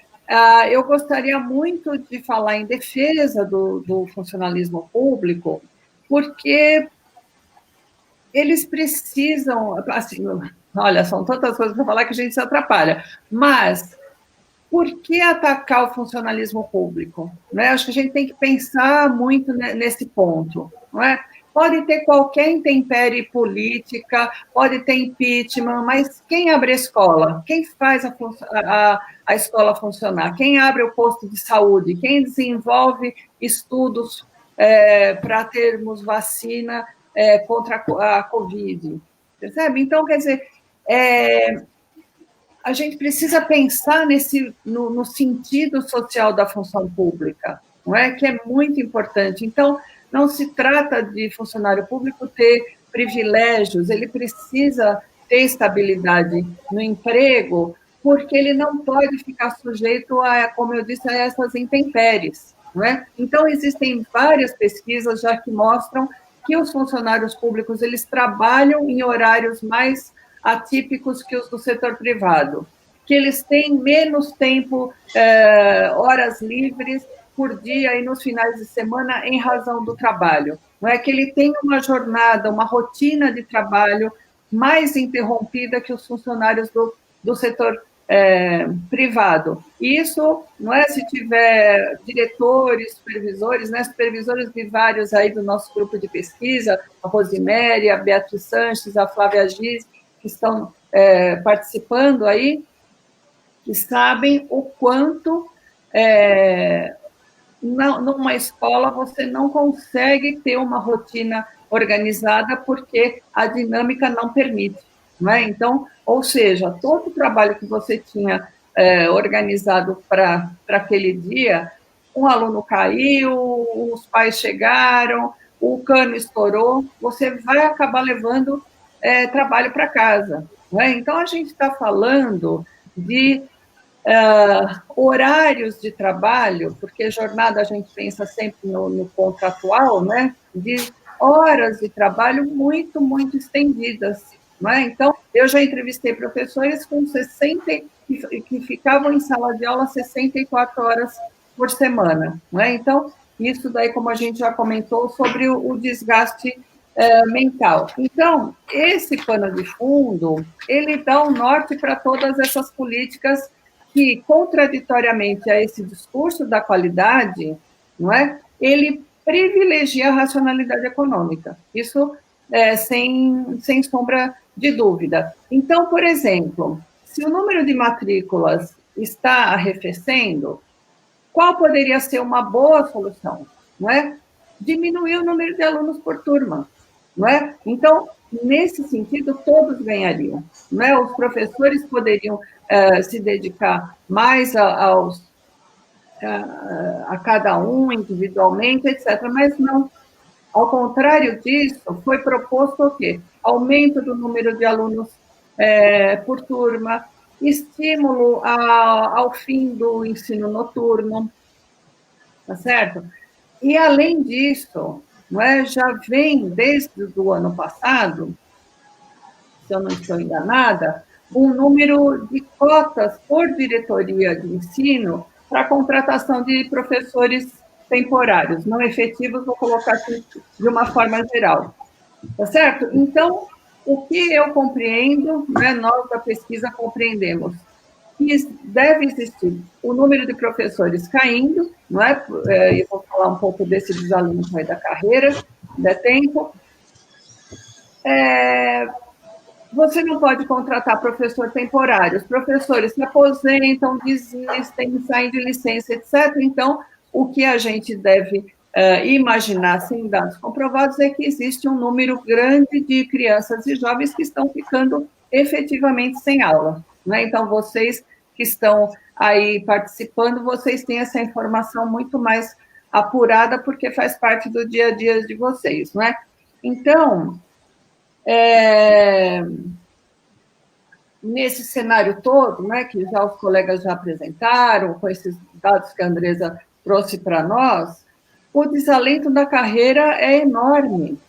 eu gostaria muito de falar em defesa do funcionalismo público, porque eles precisam, assim, olha, são tantas coisas para falar que a gente se atrapalha, mas por que atacar o funcionalismo público? Não é? Acho que a gente tem que pensar muito nesse ponto, não é? Pode ter qualquer intempérie política, pode ter impeachment, mas quem abre a escola? Quem faz a escola funcionar? Quem abre o posto de saúde? Quem desenvolve estudos para termos vacina contra a Covid? Percebe? Então, quer dizer, a gente precisa pensar no sentido social da função pública, não é? Que é muito importante. Então, não se trata de funcionário público ter privilégios, ele precisa ter estabilidade no emprego, porque ele não pode ficar sujeito como eu disse, a essas intempéries, não é? Então, existem várias pesquisas já que mostram que os funcionários públicos, eles trabalham em horários mais atípicos que os do setor privado, que eles têm menos tempo, horas livres por dia e nos finais de semana em razão do trabalho. Não é que ele tem uma jornada, uma rotina de trabalho mais interrompida que os funcionários do setor privado. Isso, não é, se tiver diretores, supervisores, né, supervisores de vários aí do nosso grupo de pesquisa, a Rosiméria, a Beatriz Sanches, a Flávia Giz, que estão participando aí, que sabem o quanto numa escola você não consegue ter uma rotina organizada porque a dinâmica não permite, não é? Então, ou seja, todo o trabalho que você tinha organizado para aquele dia, um aluno caiu, os pais chegaram, o cano estourou, você vai acabar levando trabalho para casa, não é? Então, a gente está falando de horários de trabalho, porque jornada a gente pensa sempre no contratual, né? De horas de trabalho muito, muito estendidas, não é? Então, eu já entrevistei professores com 60, que ficavam em sala de aula 64 horas por semana, não é? Então, isso daí, como a gente já comentou, sobre o desgaste mental. Então, esse pano de fundo, ele dá um norte para todas essas políticas que, contraditoriamente a esse discurso da qualidade, não é? Ele privilegia a racionalidade econômica. Isso sem sombra de dúvida. Então, por exemplo, se o número de matrículas está arrefecendo, qual poderia ser uma boa solução? Não é? Diminuir o número de alunos por turma. Não é? Então, nesse sentido, todos ganhariam, né? Os professores poderiam se dedicar mais a cada um individualmente, etc. Mas não. Ao contrário disso, foi proposto o quê? Aumento do número de alunos por turma, estímulo ao fim do ensino noturno, tá certo? E, além disso, não é, já vem, desde o ano passado, se eu não estou enganada, um número de cotas por diretoria de ensino para a contratação de professores temporários, não efetivos, vou colocar aqui de uma forma geral. Tá certo? Então, o que eu compreendo, né, nós da pesquisa compreendemos, que deve existir o número de professores caindo, não é? Eu vou falar um pouco desse desalinho aí da carreira, se der tempo. Você não pode contratar professor temporário. Os professores se aposentam, desistem, saem de licença, etc. Então, o que a gente deve imaginar, sem dados comprovados, é que existe um número grande de crianças e jovens que estão ficando efetivamente sem aula, né? Então, vocês que estão aí participando, vocês têm essa informação muito mais apurada, porque faz parte do dia a dia de vocês, não é? Então, nesse cenário todo, né, que já os colegas já apresentaram, com esses dados que a Andresa trouxe para nós, o desalento da carreira é enorme,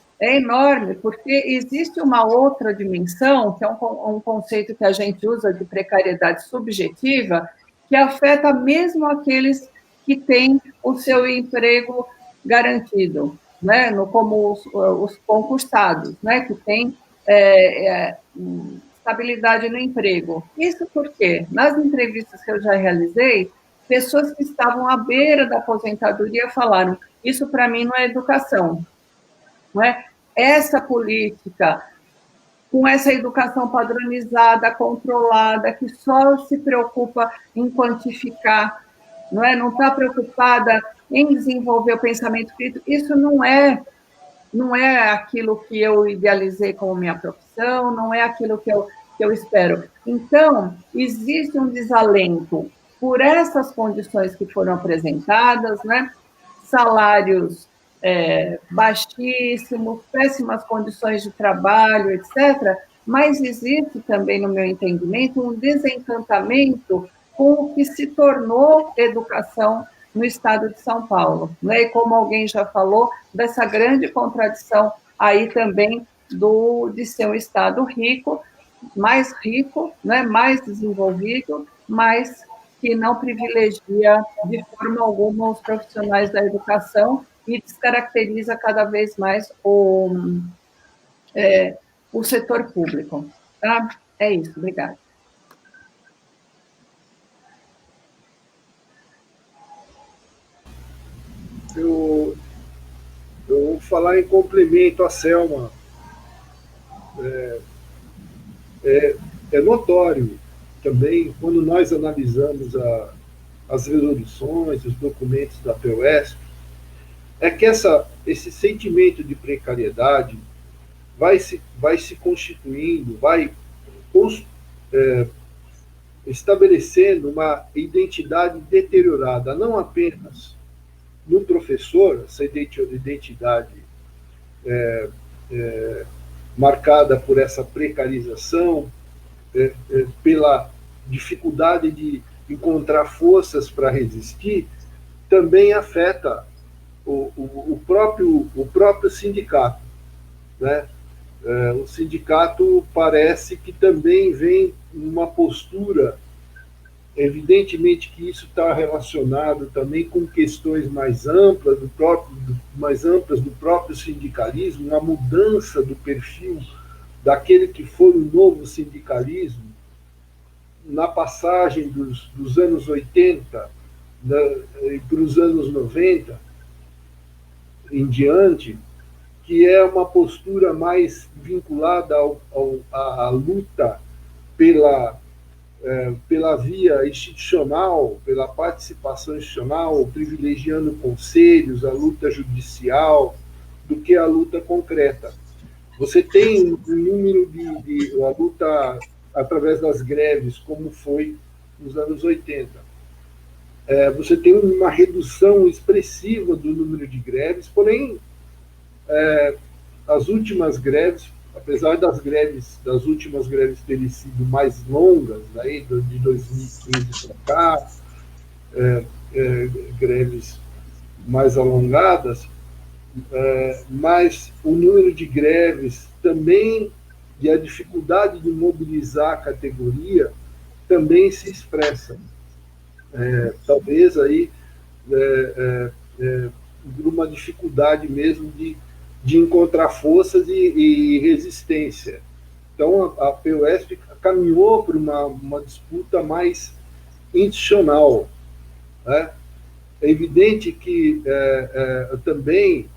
porque existe uma outra dimensão, que é um conceito que a gente usa de precariedade subjetiva, que afeta mesmo aqueles que têm o seu emprego garantido, né, como os concursados, né, que têm estabilidade no emprego. Isso porque, nas entrevistas que eu já realizei, pessoas que estavam à beira da aposentadoria falaram: isso para mim não é educação, não é? Essa política, com essa educação padronizada, controlada, que só se preocupa em quantificar, não é? Não está preocupada em desenvolver o pensamento crítico, isso não é aquilo que eu idealizei como minha profissão, não é aquilo que eu espero. Então, existe um desalento por essas condições que foram apresentadas, né? Salários baixíssimos, péssimas condições de trabalho, etc., mas existe também, no meu entendimento, um desencantamento com o que se tornou educação no estado de São Paulo, né? E como alguém já falou, dessa grande contradição aí também de ser um estado rico, né? Mais desenvolvido, mas que não privilegia de forma alguma os profissionais da educação e descaracteriza cada vez mais o setor público. Tá? É isso, obrigada. Eu vou falar em complemento à Selma. É notório também, quando nós analisamos as resoluções, os documentos da PUESP, é que esse sentimento de precariedade vai se constituindo, vai estabelecendo uma identidade deteriorada, não apenas no professor, essa identidade marcada por essa precarização, pela dificuldade de encontrar forças para resistir, também afeta o próprio sindicato, né? O sindicato parece que também vem uma postura, evidentemente que isso está relacionado também com questões mais amplas do próprio sindicalismo, uma mudança do perfil daquele que foi o novo sindicalismo na passagem dos anos 80 para os anos 90 em diante, que é uma postura mais vinculada à luta pela via institucional, pela participação institucional, privilegiando conselhos, a luta judicial, do que a luta concreta. Você tem um número de a luta através das greves, como foi nos anos 80. Você tem uma redução expressiva do número de greves, porém, as últimas greves, apesar das últimas greves terem sido mais longas, aí, de 2015 para cá, greves mais alongadas, mas o número de greves também, e a dificuldade de mobilizar a categoria, também se expressa. Talvez aí por uma dificuldade mesmo de encontrar forças e resistência. Então, a PUESP caminhou para uma disputa mais institucional, né? É evidente que também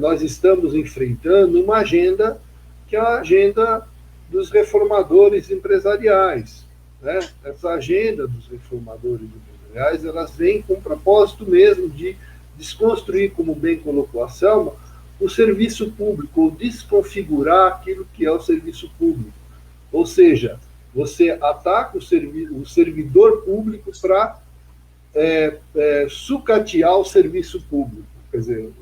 nós estamos enfrentando uma agenda que é a agenda dos reformadores empresariais, né? Essa agenda dos reformadores empresariais, elas vêm com o propósito mesmo de desconstruir, como bem colocou a Selma, o serviço público, ou desconfigurar aquilo que é o serviço público. Ou seja, você ataca o servidor público para sucatear o serviço público. Quer dizer,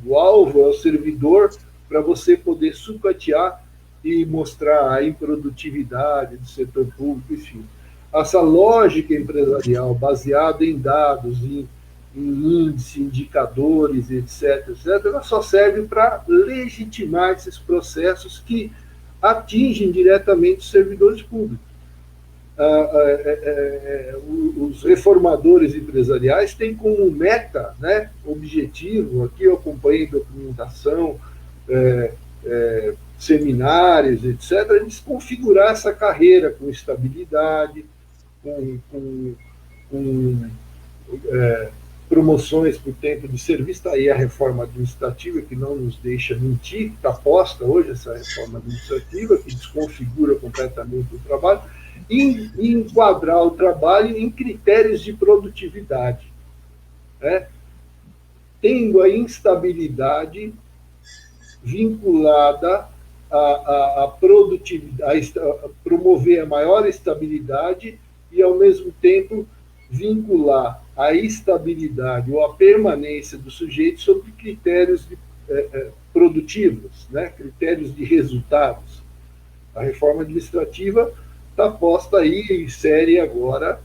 o alvo é o servidor para você poder sucatear e mostrar a improdutividade do setor público, enfim. Essa lógica empresarial baseada em dados, em índice, indicadores, etc., ela só serve para legitimar esses processos que atingem diretamente os servidores públicos. Os reformadores empresariais têm como meta, né, objetivo, aqui eu acompanhei documentação, seminários, etc., desconfigurar essa carreira com estabilidade, com promoções por tempo de serviço. Está aí a reforma administrativa, que não nos deixa mentir, está posta hoje essa reforma administrativa, que desconfigura completamente o trabalho, e enquadrar o trabalho em critérios de produtividade, né? Tendo a instabilidade vinculada à produtividade, a promover a maior estabilidade e, ao mesmo tempo, vincular a estabilidade ou a permanência do sujeito sobre critérios produtivos, né? Critérios de resultados. A reforma administrativa está posta aí e insere agora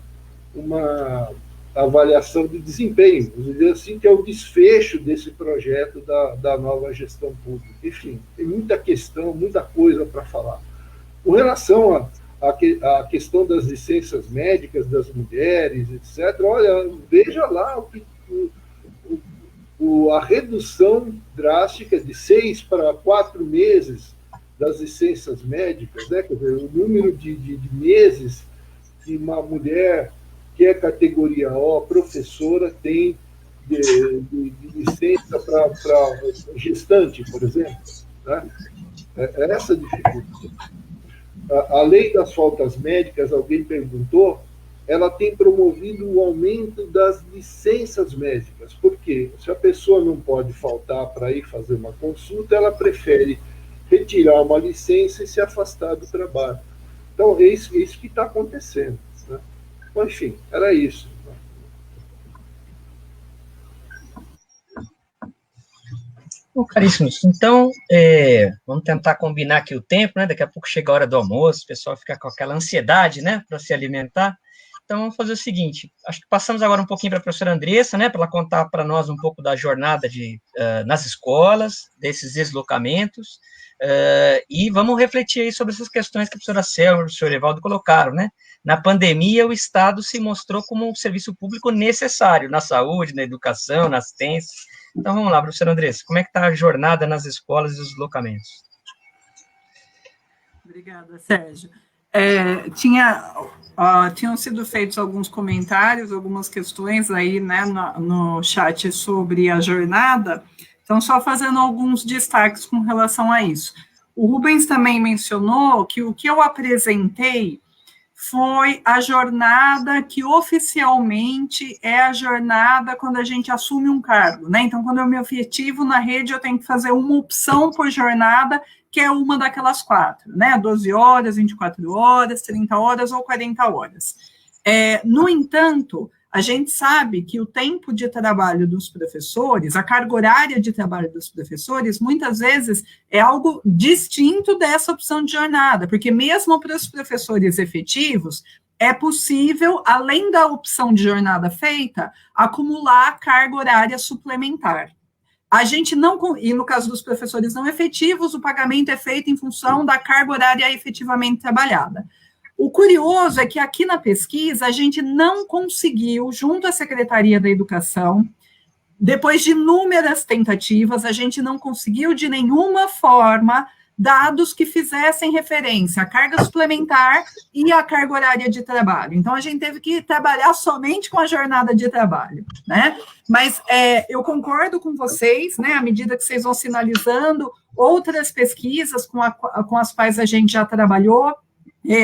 uma avaliação de desempenho, vamos dizer assim, que é o desfecho desse projeto da nova gestão pública. Enfim, tem muita questão, muita coisa para falar. Com relação à questão das licenças médicas das mulheres, etc., olha, veja lá a redução drástica de 6 para 4 meses das licenças médicas, né? Quer dizer, o número de meses que uma mulher que é categoria O, professora, tem de licença para gestante, por exemplo, né? Essa dificuldade. A lei das faltas médicas, alguém perguntou, ela tem promovido o aumento das licenças médicas. Por quê? Se a pessoa não pode faltar para ir fazer uma consulta, ela prefere retirar uma licença e se afastar do trabalho. Então, é isso que está acontecendo, né? Bom, enfim, era isso. Bom, caríssimos, então, vamos tentar combinar aqui o tempo, né? Daqui a pouco chega a hora do almoço, o pessoal fica com aquela ansiedade, né, para se alimentar. Então, vamos fazer o seguinte, acho que passamos agora um pouquinho para a professora Andressa, né, para ela contar para nós um pouco da jornada nas escolas, desses deslocamentos, e vamos refletir aí sobre essas questões que a professora Selma e o professor Evaldo colocaram, né? Na pandemia, o Estado se mostrou como um serviço público necessário na saúde, na educação, na assistência. Então, vamos lá, professora Andressa, como é que está a jornada nas escolas e os deslocamentos? Obrigada, Sérgio. Tinham sido feitos alguns comentários, algumas questões aí, né, no chat sobre a jornada, então só fazendo alguns destaques com relação a isso. O Rubens também mencionou que o que eu apresentei foi a jornada que oficialmente é a jornada quando a gente assume um cargo, né? Então, quando eu me efetivo na rede, eu tenho que fazer uma opção por jornada, que é uma daquelas 4, né? 12 horas, 24 horas, 30 horas ou 40 horas. No entanto, a gente sabe que o tempo de trabalho dos professores, a carga horária de trabalho dos professores, muitas vezes é algo distinto dessa opção de jornada, porque mesmo para os professores efetivos, é possível, além da opção de jornada feita, acumular carga horária suplementar. A gente não, e no caso dos professores não efetivos, o pagamento é feito em função da carga horária efetivamente trabalhada. O curioso é que aqui na pesquisa a gente não conseguiu, junto à Secretaria da Educação, depois de inúmeras tentativas, a gente não conseguiu de nenhuma forma dados que fizessem referência à carga suplementar e à carga horária de trabalho. Então, a gente teve que trabalhar somente com a jornada de trabalho, né? Mas eu concordo com vocês, né? À medida que vocês vão sinalizando, outras pesquisas com as quais a gente já trabalhou,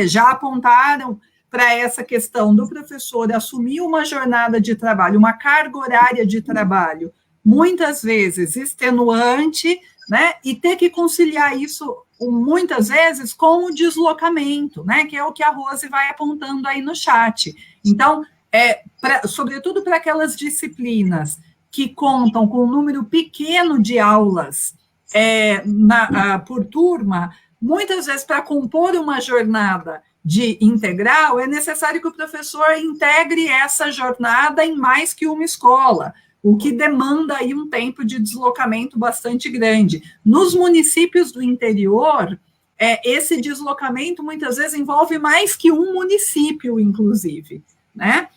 já apontaram para essa questão do professor assumir uma jornada de trabalho, uma carga horária de trabalho, muitas vezes extenuante, né, e ter que conciliar isso, muitas vezes, com o deslocamento, né, que é o que a Rose vai apontando aí no chat. Então, sobretudo para aquelas disciplinas que contam com um número pequeno de aulas por turma, muitas vezes, para compor uma jornada de integral, é necessário que o professor integre essa jornada em mais que uma escola, o que demanda aí um tempo de deslocamento bastante grande. Nos municípios do interior, esse deslocamento muitas vezes envolve mais que um município, inclusive, né?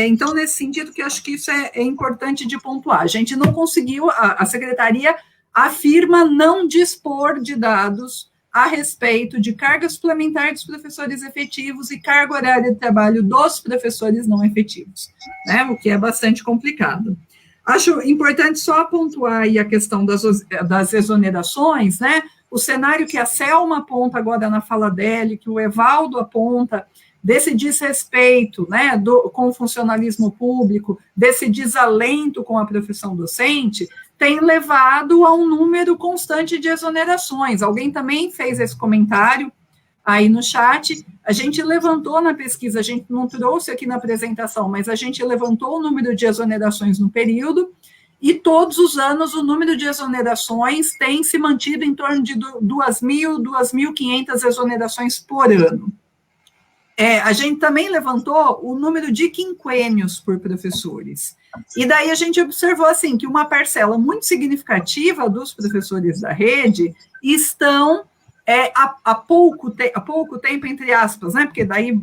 Então, nesse sentido, que eu acho que isso é importante de pontuar. A gente não conseguiu, a Secretaria afirma não dispor de dados a respeito de carga suplementar dos professores efetivos e carga horária de trabalho dos professores não efetivos, né? O que é bastante complicado. Acho importante só pontuar aí a questão das exonerações, né? O cenário que a Selma aponta agora na fala dela, que o Evaldo aponta, desse desrespeito, né, com o funcionalismo público, desse desalento com a profissão docente, tem levado a um número constante de exonerações. Alguém também fez esse comentário aí no chat. A gente levantou na pesquisa, a gente não trouxe aqui na apresentação, mas a gente levantou o número de exonerações no período, e todos os anos o número de exonerações tem se mantido em torno de 2.000, 2.500 exonerações por ano. A gente também levantou o número de quinquênios por professores. E daí a gente observou assim, que uma parcela muito significativa dos professores da rede estão há pouco tempo, entre aspas, né? Porque daí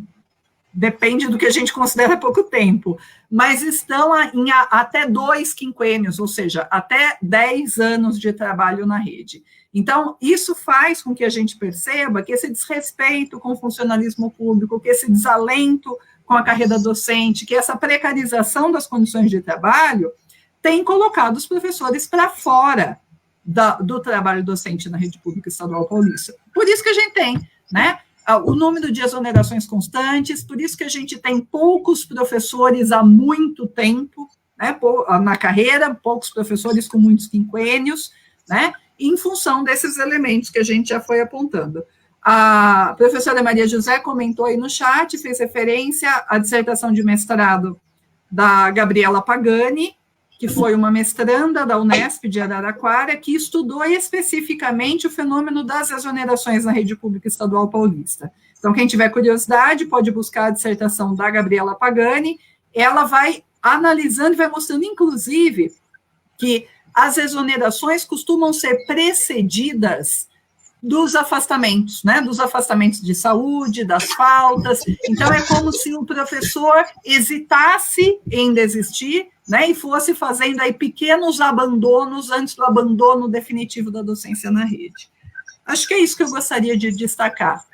depende do que a gente considera pouco tempo, mas estão em até 2 quinquênios, ou seja, até 10 anos de trabalho na rede. Então, isso faz com que a gente perceba que esse desrespeito com o funcionalismo público, que esse desalento com a carreira docente, que essa precarização das condições de trabalho tem colocado os professores para fora do trabalho docente na rede pública estadual paulista. Por isso que a gente tem, né, o número de exonerações constantes, por isso que a gente tem poucos professores há muito tempo, né, na carreira, poucos professores com muitos quinquênios, né, em função desses elementos que a gente já foi apontando. A professora Maria José comentou aí no chat, fez referência à dissertação de mestrado da Gabriela Pagani, que foi uma mestranda da Unesp de Araraquara, que estudou especificamente o fenômeno das exonerações na rede pública estadual paulista. Então, quem tiver curiosidade, pode buscar a dissertação da Gabriela Pagani, ela vai analisando e vai mostrando, inclusive, que as exonerações costumam ser precedidas dos afastamentos, né, dos afastamentos de saúde, das faltas. Então, é como se o professor hesitasse em desistir, né, e fosse fazendo aí pequenos abandonos antes do abandono definitivo da docência na rede. Acho que é isso que eu gostaria de destacar.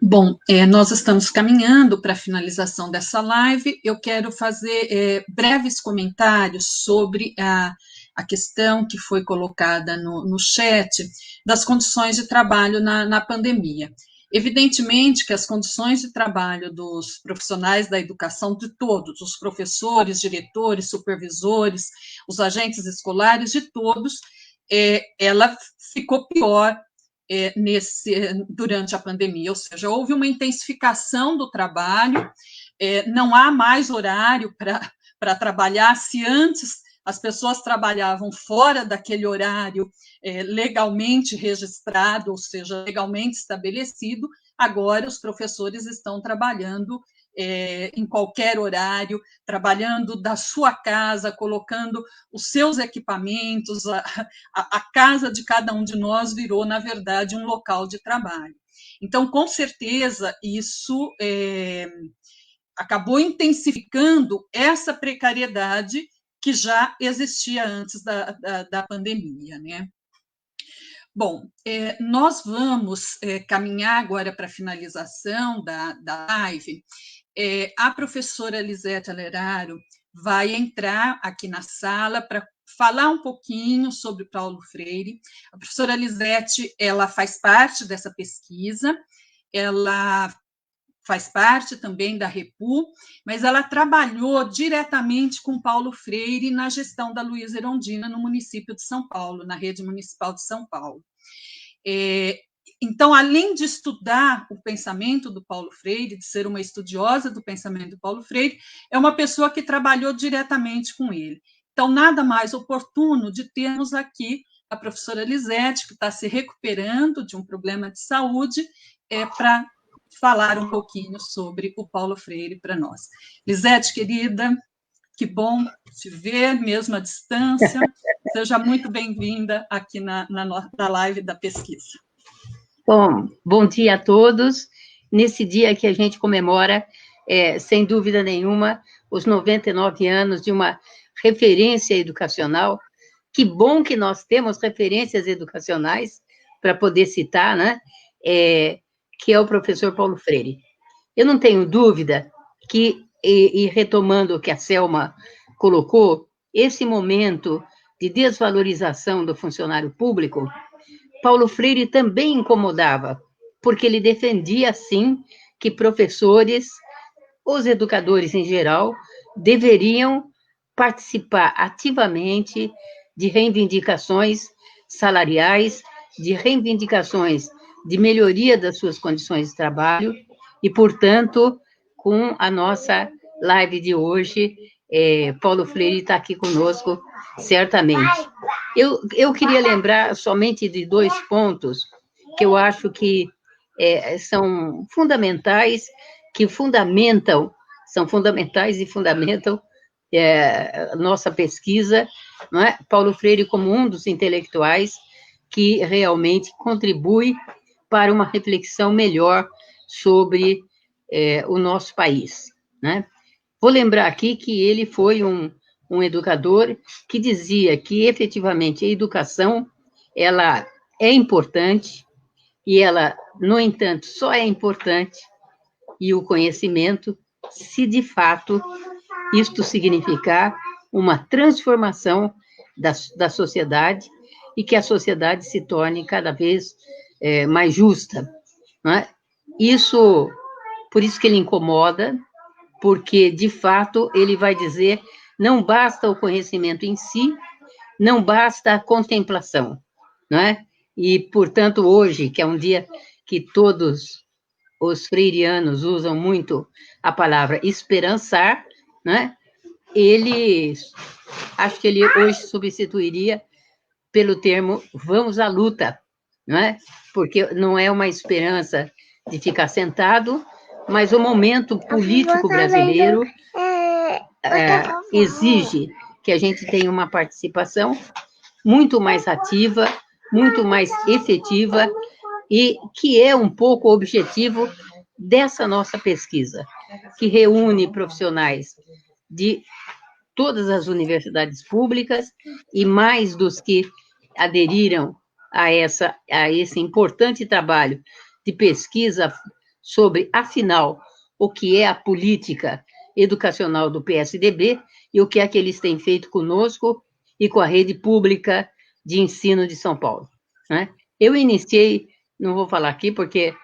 Bom, nós estamos caminhando para a finalização dessa live. Eu quero fazer breves comentários sobre a questão que foi colocada no chat das condições de trabalho na pandemia. Evidentemente que as condições de trabalho dos profissionais da educação, de todos, os professores, diretores, supervisores, os agentes escolares, de todos, ela ficou pior durante a pandemia, ou seja, houve uma intensificação do trabalho, não há mais horário para trabalhar. Se antes as pessoas trabalhavam fora daquele horário legalmente registrado, ou seja, legalmente estabelecido, agora os professores estão trabalhando em qualquer horário, trabalhando da sua casa, colocando os seus equipamentos, a casa de cada um de nós virou, na verdade, um local de trabalho. Então, com certeza, isso acabou intensificando essa precariedade que já existia antes da pandemia, né? Bom, nós vamos caminhar agora para a finalização da live. A professora Lisete Aleraro vai entrar aqui na sala para falar um pouquinho sobre Paulo Freire. A professora Lisete, ela faz parte dessa pesquisa, ela faz parte também da Repu, mas ela trabalhou diretamente com Paulo Freire na gestão da Luísa Erundina no município de São Paulo, na rede municipal de São Paulo. Então, além de estudar o pensamento do Paulo Freire, de ser uma estudiosa do pensamento do Paulo Freire, é uma pessoa que trabalhou diretamente com ele. Então, nada mais oportuno de termos aqui a professora Lisete, que está se recuperando de um problema de saúde, para falar um pouquinho sobre o Paulo Freire para nós. Lisete, querida, que bom te ver, mesmo à distância. Seja muito bem-vinda aqui na live da pesquisa. Bom dia a todos. Nesse dia que a gente comemora, sem dúvida nenhuma, os 99 anos de uma referência educacional. Que bom que nós temos referências educacionais para poder citar, né? Que é o professor Paulo Freire. Eu não tenho dúvida que, e retomando o que a Selma colocou, esse momento de desvalorização do funcionário público, Paulo Freire também incomodava, porque ele defendia, sim, que professores, os educadores em geral, deveriam participar ativamente de reivindicações salariais, de reivindicações de melhoria das suas condições de trabalho, e, portanto, com a nossa live de hoje, Paulo Freire está aqui conosco, certamente. Eu queria lembrar somente de 2 pontos que eu acho que são fundamentais, são fundamentais e fundamentam nossa pesquisa, não é? Paulo Freire como um dos intelectuais que realmente contribui para uma reflexão melhor sobre o nosso país, né? Vou lembrar aqui que ele foi um educador que dizia que, efetivamente, a educação, ela é importante, e ela, no entanto, só é importante, e o conhecimento, se, de fato, isto significar uma transformação da sociedade, e que a sociedade se torne cada vez mais justa, não é? Por isso que ele incomoda, porque, de fato, ele vai dizer, não basta o conhecimento em si, não basta a contemplação, não é? E, portanto, hoje, que é um dia que todos os freirianos usam muito a palavra esperançar, né? Acho que ele hoje substituiria pelo termo vamos à luta, não é? Porque não é uma esperança de ficar sentado, mas o momento político brasileiro exige que a gente tenha uma participação muito mais ativa, muito mais efetiva, e que é um pouco o objetivo dessa nossa pesquisa, que reúne profissionais de todas as universidades públicas e mais dos que aderiram a esse importante trabalho de pesquisa sobre, afinal, o que é a política educacional do PSDB e o que é que eles têm feito conosco e com a rede pública de ensino de São Paulo, né? Eu iniciei, não vou falar aqui porque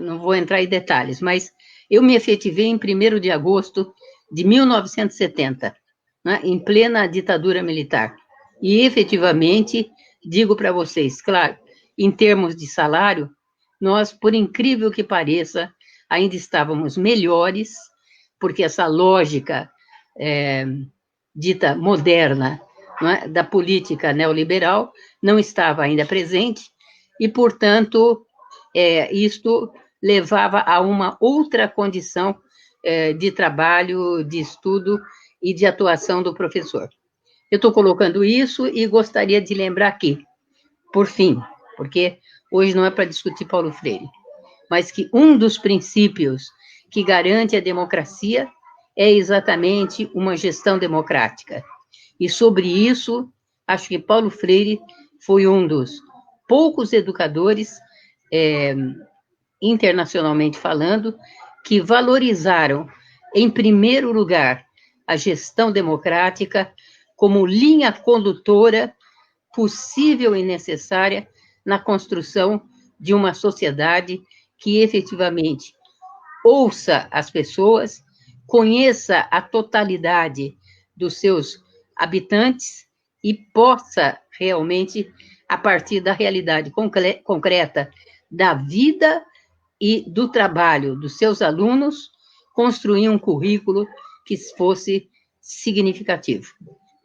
não vou entrar em detalhes, mas eu me efetivei em 1º de agosto de 1970, né, em plena ditadura militar. E, efetivamente, digo para vocês, claro, em termos de salário, nós, por incrível que pareça, ainda estávamos melhores, porque essa lógica dita moderna, não é, da política neoliberal não estava ainda presente, e, portanto, isto levava a uma outra condição de trabalho, de estudo e de atuação do professor. Eu estou colocando isso e gostaria de lembrar aqui, por fim, porque hoje não é para discutir Paulo Freire, mas que um dos princípios que garante a democracia é exatamente uma gestão democrática. E sobre isso, acho que Paulo Freire foi um dos poucos educadores, internacionalmente falando, que valorizaram, em primeiro lugar, a gestão democrática como linha condutora possível e necessária na construção de uma sociedade que efetivamente ouça as pessoas, conheça a totalidade dos seus habitantes e possa realmente, a partir da realidade concreta da vida e do trabalho dos seus alunos, construir um currículo que fosse significativo.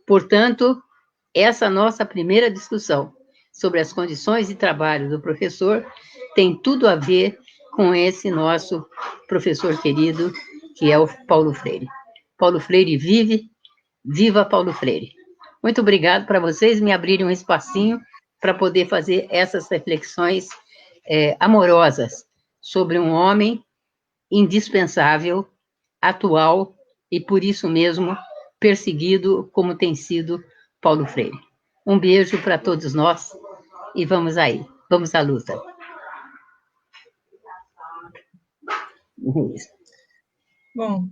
Portanto, essa nossa primeira discussão sobre as condições de trabalho do professor tem tudo a ver com esse nosso professor querido, que é o Paulo Freire. Paulo Freire vive, viva Paulo Freire. Muito obrigado para vocês me abrirem um espacinho para poder fazer essas reflexões amorosas sobre um homem indispensável, atual e, por isso mesmo, perseguido como tem sido Paulo Freire. Um beijo para todos nós e vamos aí, vamos à luta. Bom,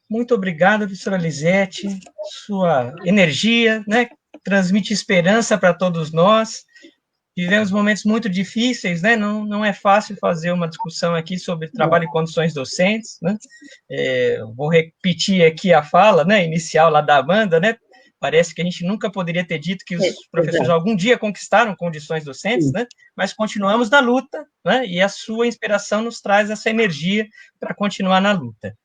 muito obrigado, professora Lisete, sua energia, né, transmite esperança para todos nós. Vivemos momentos muito difíceis, né? Não é fácil fazer uma discussão aqui sobre trabalho e condições docentes, né? Vou repetir aqui a fala, né, inicial lá da Amanda, né? Parece que a gente nunca poderia ter dito que os professores algum dia conquistaram condições docentes, né? Mas continuamos na luta, né? E a sua inspiração nos traz essa energia para continuar na luta.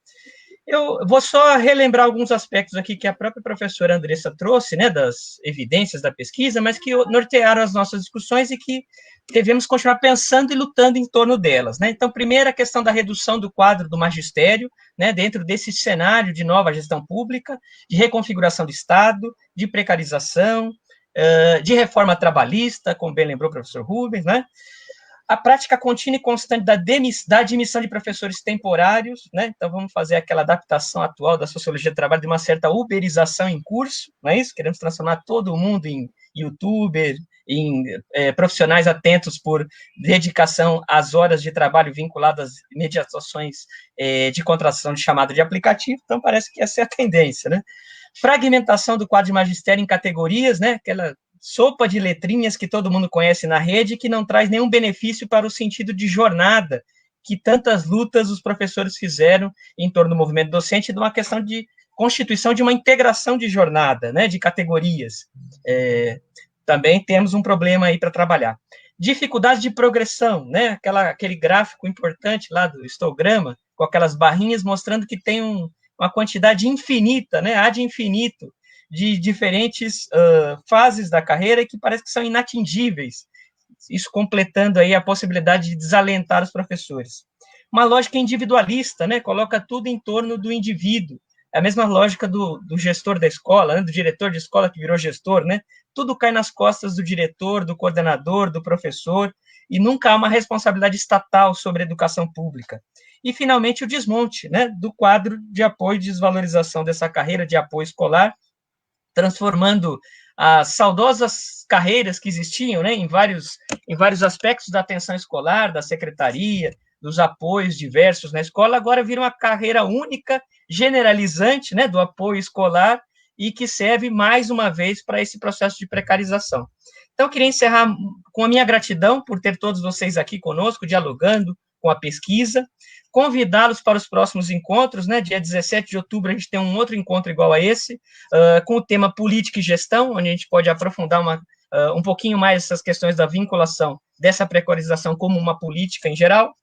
Eu vou só relembrar alguns aspectos aqui que a própria professora Andressa trouxe, né, das evidências da pesquisa, mas que nortearam as nossas discussões e que devemos continuar pensando e lutando em torno delas, né? Então, primeiro, a questão da redução do quadro do magistério, né, dentro desse cenário de nova gestão pública, de reconfiguração do Estado, de precarização, de reforma trabalhista, como bem lembrou o professor Rubens, né? A prática contínua e constante da admissão de professores temporários, né? Então, vamos fazer aquela adaptação atual da sociologia do trabalho de uma certa uberização em curso, não é isso? Queremos transformar todo mundo em youtuber, em profissionais atentos por dedicação às horas de trabalho vinculadas às mediações de contratação de chamada de aplicativo, então parece que essa é a tendência, né? Fragmentação do quadro de magistério em categorias, né? Aquela sopa de letrinhas que todo mundo conhece na rede, que não traz nenhum benefício para o sentido de jornada, que tantas lutas os professores fizeram em torno do movimento docente, de uma questão de constituição de uma integração de jornada, né, de categorias. Também temos um problema aí para trabalhar. Dificuldade de progressão, né, aquele gráfico importante lá do histograma, com aquelas barrinhas mostrando que tem uma quantidade infinita, né, ad infinito, de diferentes fases da carreira que parece que são inatingíveis, isso completando aí a possibilidade de desalentar os professores. Uma lógica individualista, né, coloca tudo em torno do indivíduo, é a mesma lógica do gestor da escola, né, do diretor de escola que virou gestor, né, tudo cai nas costas do diretor, do coordenador, do professor, e nunca há uma responsabilidade estatal sobre a educação pública. E, finalmente, o desmonte, né, do quadro de apoio e desvalorização dessa carreira de apoio escolar, transformando as saudosas carreiras que existiam, né, em vários aspectos da atenção escolar, da secretaria, dos apoios diversos na escola, agora vira uma carreira única, generalizante, né, do apoio escolar, e que serve, mais uma vez, para esse processo de precarização. Então, eu queria encerrar com a minha gratidão por ter todos vocês aqui conosco, dialogando com a pesquisa, convidá-los para os próximos encontros, né? Dia 17 de outubro a gente tem um outro encontro igual a esse, com o tema política e gestão, onde a gente pode aprofundar um pouquinho mais essas questões da vinculação dessa precarização como uma política em geral.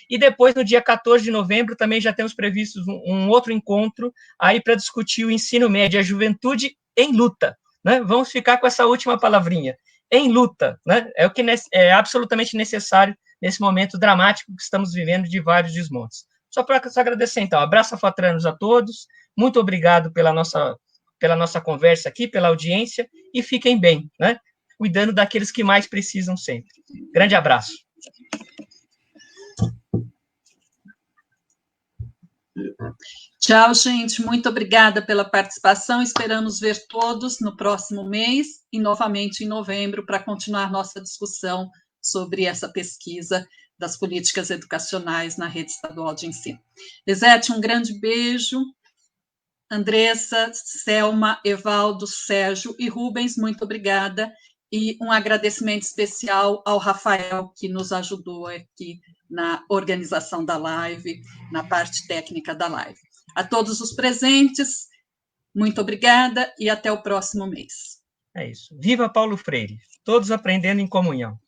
E depois, no dia 14 de novembro, também já temos previstos um outro encontro aí para discutir o ensino médio, a juventude em luta, né? Vamos ficar com essa última palavrinha, em luta, né? É o que é absolutamente necessário nesse momento dramático que estamos vivendo de vários desmontes. Só para agradecer, então, abraço afatranos a todos, muito obrigado pela nossa conversa aqui, pela audiência, e fiquem bem, né? Cuidando daqueles que mais precisam sempre. Grande abraço. Tchau, gente. Muito obrigada pela participação. Esperamos ver todos no próximo mês e novamente em novembro para continuar nossa discussão sobre essa pesquisa das políticas educacionais na rede estadual de ensino. Lisete, um grande beijo. Andressa, Selma, Evaldo, Sérgio e Rubens, muito obrigada. E um agradecimento especial ao Rafael, que nos ajudou aqui na organização da live, na parte técnica da live. A todos os presentes, muito obrigada e até o próximo mês. É isso. Viva Paulo Freire! Todos aprendendo em comunhão.